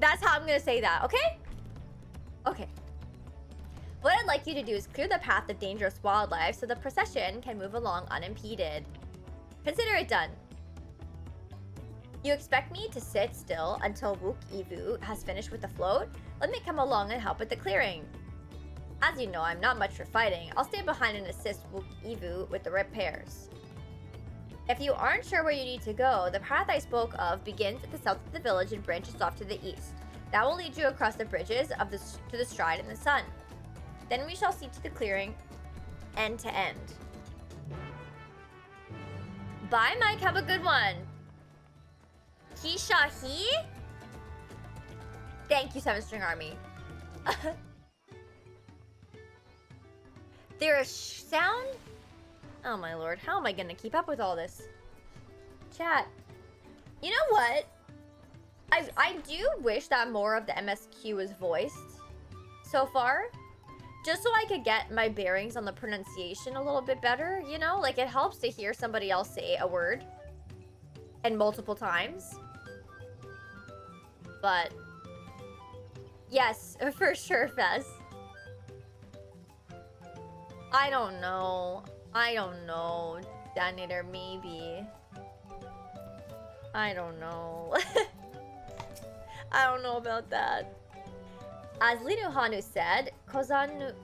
S1: That's how I'm gonna say that, okay? Okay. What I'd like you to do is clear the path of dangerous wildlife so the procession can move along unimpeded. Consider it done. You expect me to sit still until ffxiv has finished with the float? Let me come along and help with the clearing. As you know, I'm not much for fighting. I'll stay behind and assist ffxiv with the repairs. If you aren't sure where you need to go, the path I spoke of begins at the south of the village and branches off to the east. That will lead you across the bridges to the stride in the sun. Then we shall see to the clearing end to end. Bye, Mike. Have a good one. Kishahi? Thank you, 7-String Army. There is sound? Oh my lord, how am I gonna keep up with all this? Chat. You know what? I do wish that more of the MSQ was voiced so far. Just so I could get my bearings on the pronunciation a little bit better, you know? Like, it helps to hear somebody else say a word. And multiple times. But... yes, for sure, Fez. I don't know. I don't know. Detonator, maybe. I don't know. I don't know about that. As Lino Hanu said, Kozanuaki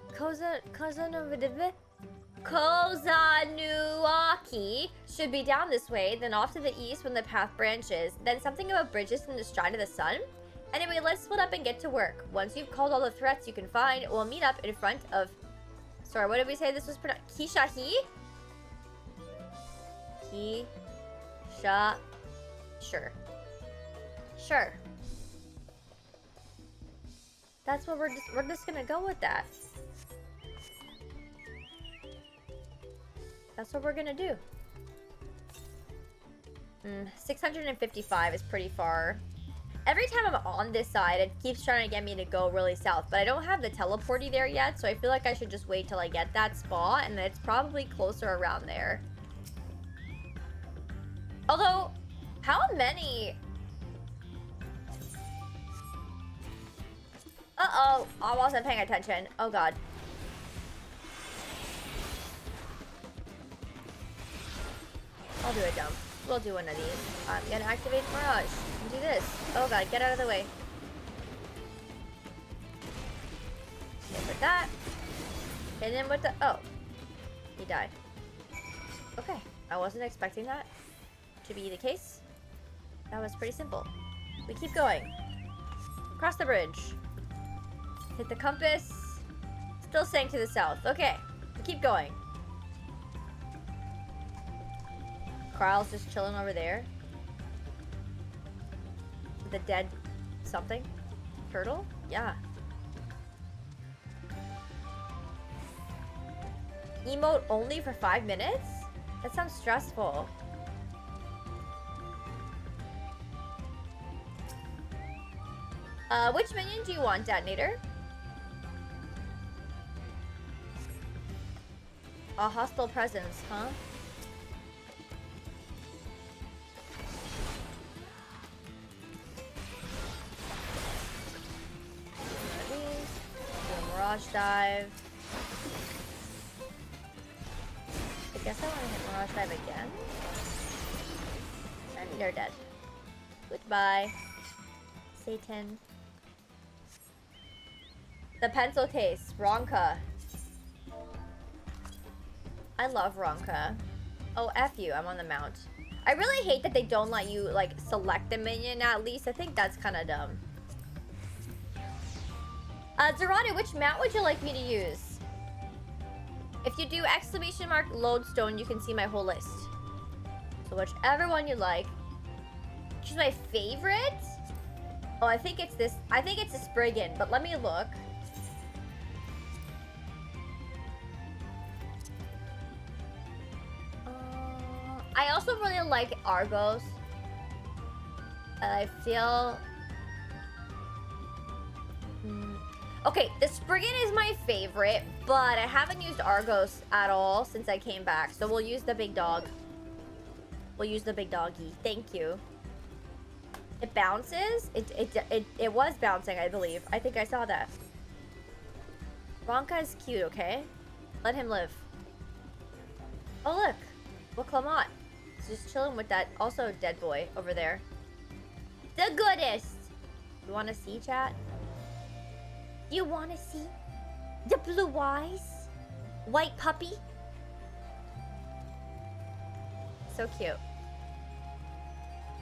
S1: should be down this way, then off to the east when the path branches, then something about bridges in the stride of the sun. Anyway, let's split up and get to work. Once you've called all the threats you can find, we'll meet up in front of... sorry, what did we say this was pronounced? Kishahi? Kisha... sure. Sure. That's what we're just gonna go with that. That's what we're gonna do. 655 is pretty far. Every time I'm on this side, it keeps trying to get me to go really south, but I don't have the teleporty there yet, so I feel like I should just wait till I get that spot, and it's probably closer around there. Although, how many... uh-oh, I wasn't paying attention. Oh god. I'll do a dump. We'll do one of these. I'm gonna activate Mirage. And do this. Oh god, get out of the way. Hit with that. And then with the... oh. He died. Okay. I wasn't expecting that to be the case. That was pretty simple. We keep going. Cross the bridge. Hit the compass. Still saying to the south. Okay. We keep going. Carl's just chilling over there. The dead something? Turtle? Yeah. Emote only for 5 minutes? That sounds stressful. Which minion do you want, Detonator? A hostile presence, huh? Do a Mirage Dive. I guess I want to hit Mirage Dive again. And they're dead. Goodbye, Satan. The pencil case, Ronka. I love Ronka. Oh, F you, I'm on the mount. I really hate that they don't let you, like, select the minion at least. I think that's kind of dumb. Dorado, which mount would you like me to use? If you do exclamation mark lodestone, you can see my whole list. So whichever one you like. Choose my favorite? Oh, I think it's this. I think it's a Spriggan, but let me look. I also really like Argos. I feel... okay, the Spriggan is my favorite, but I haven't used Argos at all since I came back. So we'll use the big dog. We'll use the big doggy. Thank you. It bounces? It was bouncing, I believe. I think I saw that. Ronka is cute, okay? Let him live. Oh, look. What Clamont? Just chilling with that also dead boy over there. The goodest. You want to see, chat? You want to see the blue eyes? White puppy? So cute.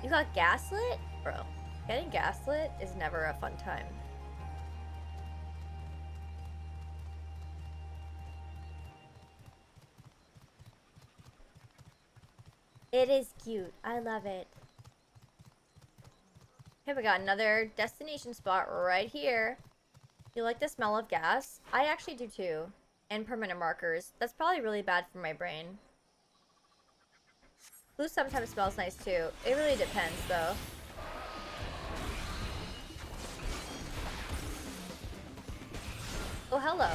S1: You got gaslit? Bro, getting gaslit is never a fun time. It is cute. I love it. Okay, we got another destination spot right here. You like the smell of gas? I actually do too. And permanent markers. That's probably really bad for my brain. Glue sometimes smells nice too. It really depends though. Oh, hello.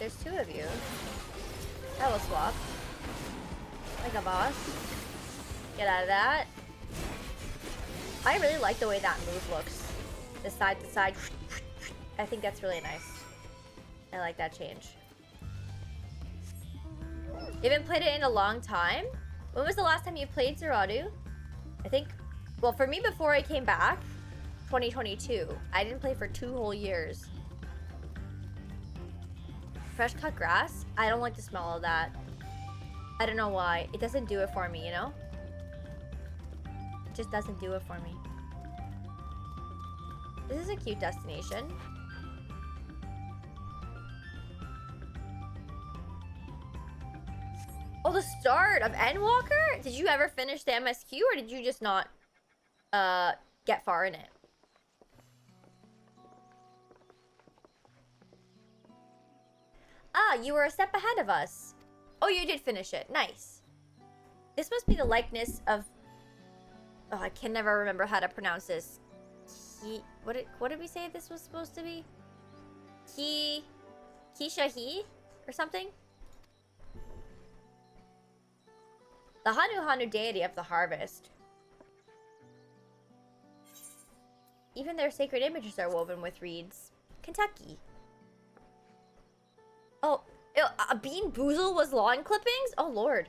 S1: There's two of you. I will swap. Like a boss. Get out of that. I really like the way that move looks. The side to side. I think that's really nice. I like that change. You haven't played it in a long time? When was the last time you played Zeradu? I think, well, for me before I came back, 2022. I didn't play for 2 whole years. Fresh cut grass? I don't like the smell of that. I don't know why. It doesn't do it for me, you know? It just doesn't do it for me. This is a cute destination. Oh, the start of Endwalker? Did you ever finish the MSQ or did you just not get far in it? Ah, you were a step ahead of us. Oh, you did finish it. Nice. This must be the likeness of... Oh, I can never remember how to pronounce this. What did we say this was supposed to be? Kishahi? Or something? The Hanu deity of the harvest. Even their sacred images are woven with reeds. Kentucky. Oh, a bean boozle was lawn clippings? Oh, Lord.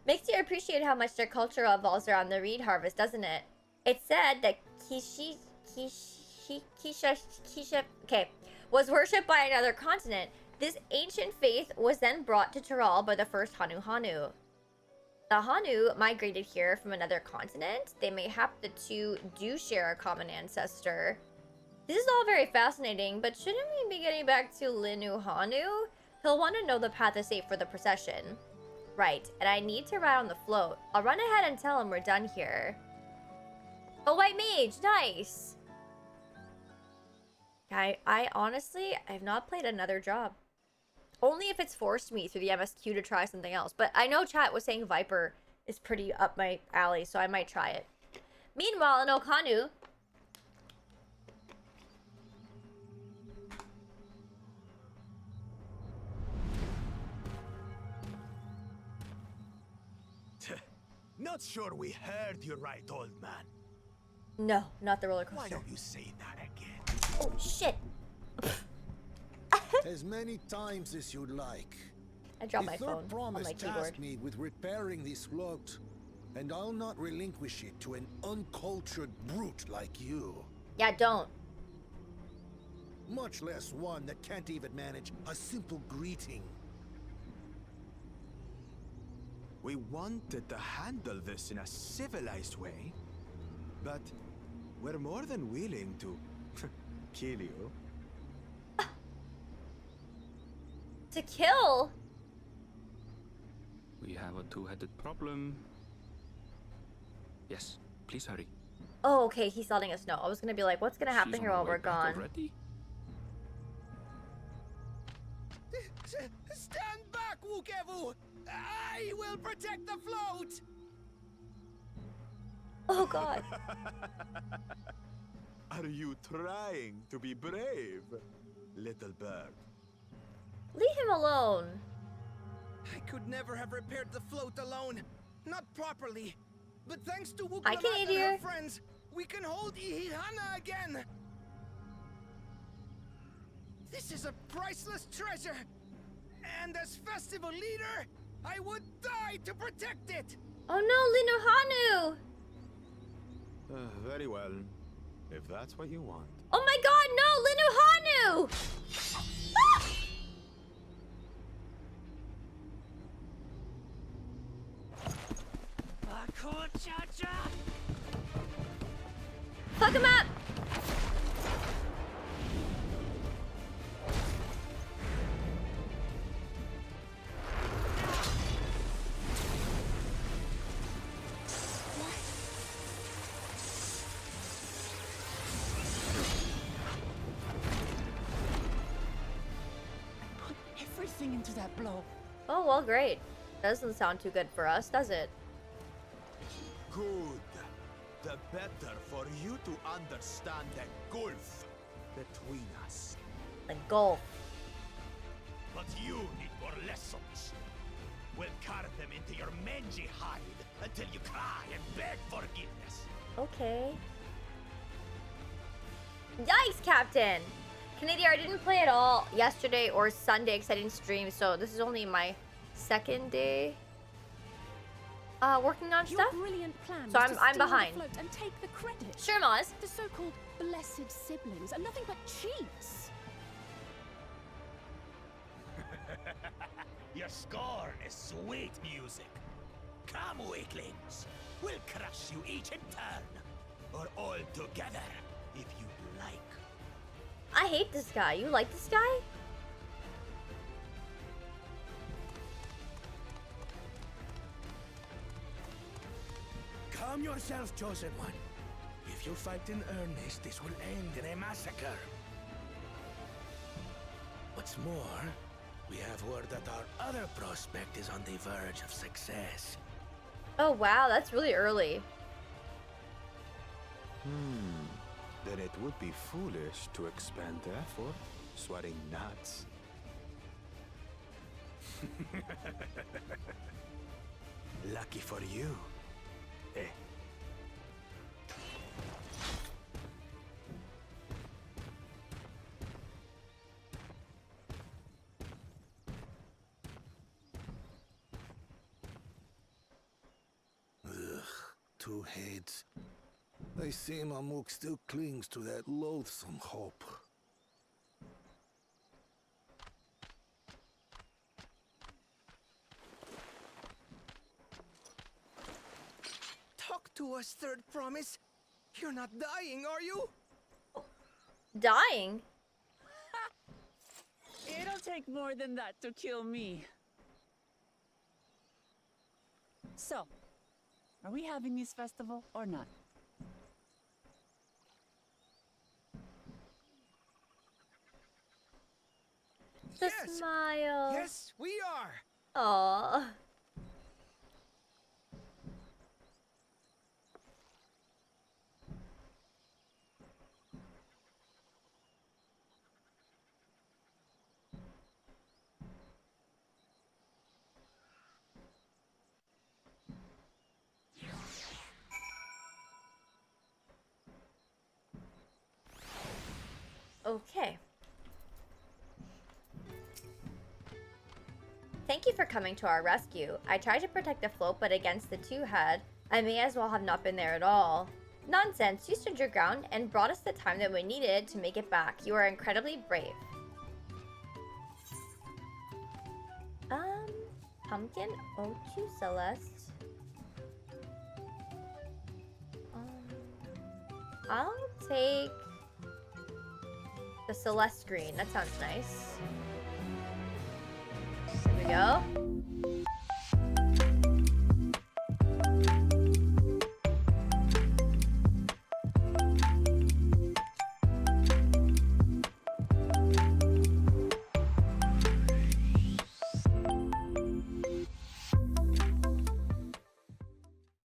S1: Makes you appreciate how much their culture evolves around the reed harvest, doesn't it? It's said that Kisha was worshipped by another continent. This ancient faith was then brought to Tyrol by the first Hanu. The Hanu migrated here from another continent. They mayhap the two do share a common ancestor. This is all very fascinating, but shouldn't we be getting back to Linu Hanu? He'll want to know the path is safe for the procession. Right, and I need to ride on the float. I'll run ahead and tell him we're done here. Oh, white mage, nice! I honestly, I have not played another job. Only if it's forced me through the MSQ to try something else. But I know chat was saying Viper is pretty up my alley, so I might try it. Meanwhile, in Okanu...
S10: Not sure we heard you right, old man.
S1: No, not the roller coaster.
S10: Why don't you say that again?
S1: Oh, shit.
S8: As many times as you'd like.
S1: I dropped my
S8: The
S1: phone
S8: third promise
S1: on my keyboard.
S8: tasked me with repairing this float, and I'll not relinquish it to an uncultured brute like you.
S1: Yeah, don't.
S8: Much less one that can't even manage a simple greeting.
S10: We wanted to handle this in a civilized way, but we're more than willing to kill you.
S1: To kill?
S2: We have a two-headed problem. Yes, please hurry.
S1: Oh, okay, he's letting us know. I was gonna be like, what's gonna happen
S2: She's
S1: here
S2: on
S1: while
S2: her way
S1: we're
S2: back
S1: gone?
S2: already?
S12: Stand back, Wukevu! I will protect the float!
S1: Oh, God.
S10: Are you trying to be brave, little bird?
S1: Leave him alone.
S12: I could never have repaired the float alone. Not properly. But thanks to
S1: Hi,
S12: Wuklamat and her
S1: Canadian.
S12: friends, we can hold Ihihana again! This is a priceless treasure! And as festival leader, I would die to protect it!
S1: Oh no, Linu Hanu!
S10: Very well, if that's what you want.
S1: Oh my god, no, Linu Hanu! Ah! Fuck him up!
S4: Everything into that blow.
S1: Oh, well, great. Doesn't sound too good for us, does it?
S10: Good. The better for you to understand the gulf between us.
S1: The gulf.
S13: But you need more lessons. We'll carve them into your mangy hide until you cry and beg forgiveness.
S1: Okay. Yikes, Captain! Canadian, I didn't play at all yesterday or Sunday because I didn't stream, so this is only my second day working on stuff.
S3: Brilliant plan
S1: So I'm behind.
S3: And take the credit.
S1: Sure, Maz.
S3: The so-called blessed siblings are nothing but cheats.
S13: Your scorn is sweet music. Come, weaklings. We'll crush you each in turn. Or all together, if you like.
S1: I hate this guy. You like this guy?
S6: Calm yourself, Chosen One. If you fight in earnest, this will end in a massacre. What's more, we have word that our other prospect is on the verge of success.
S1: Oh wow, that's really early.
S10: Then it would be foolish to expend effort, sweating nuts. Lucky for you. Eh?
S8: Ugh, two heads. I see Mamuk still clings to that loathsome hope.
S12: Talk to us, Third Promise. You're not dying, are you?
S1: Dying?
S4: It'll take more than that to kill me. So, are we having this festival or not?
S1: The smile.
S12: Yes, we are.
S1: Aww. Okay. Thank you for coming to our rescue. I tried to protect the float, but against the two-head, I may as well have not been there at all. Nonsense, you stood your ground and brought us the time that we needed to make it back. You are incredibly brave. Pumpkin, O2 Celeste. I'll take the Celeste green. That sounds nice. There we go.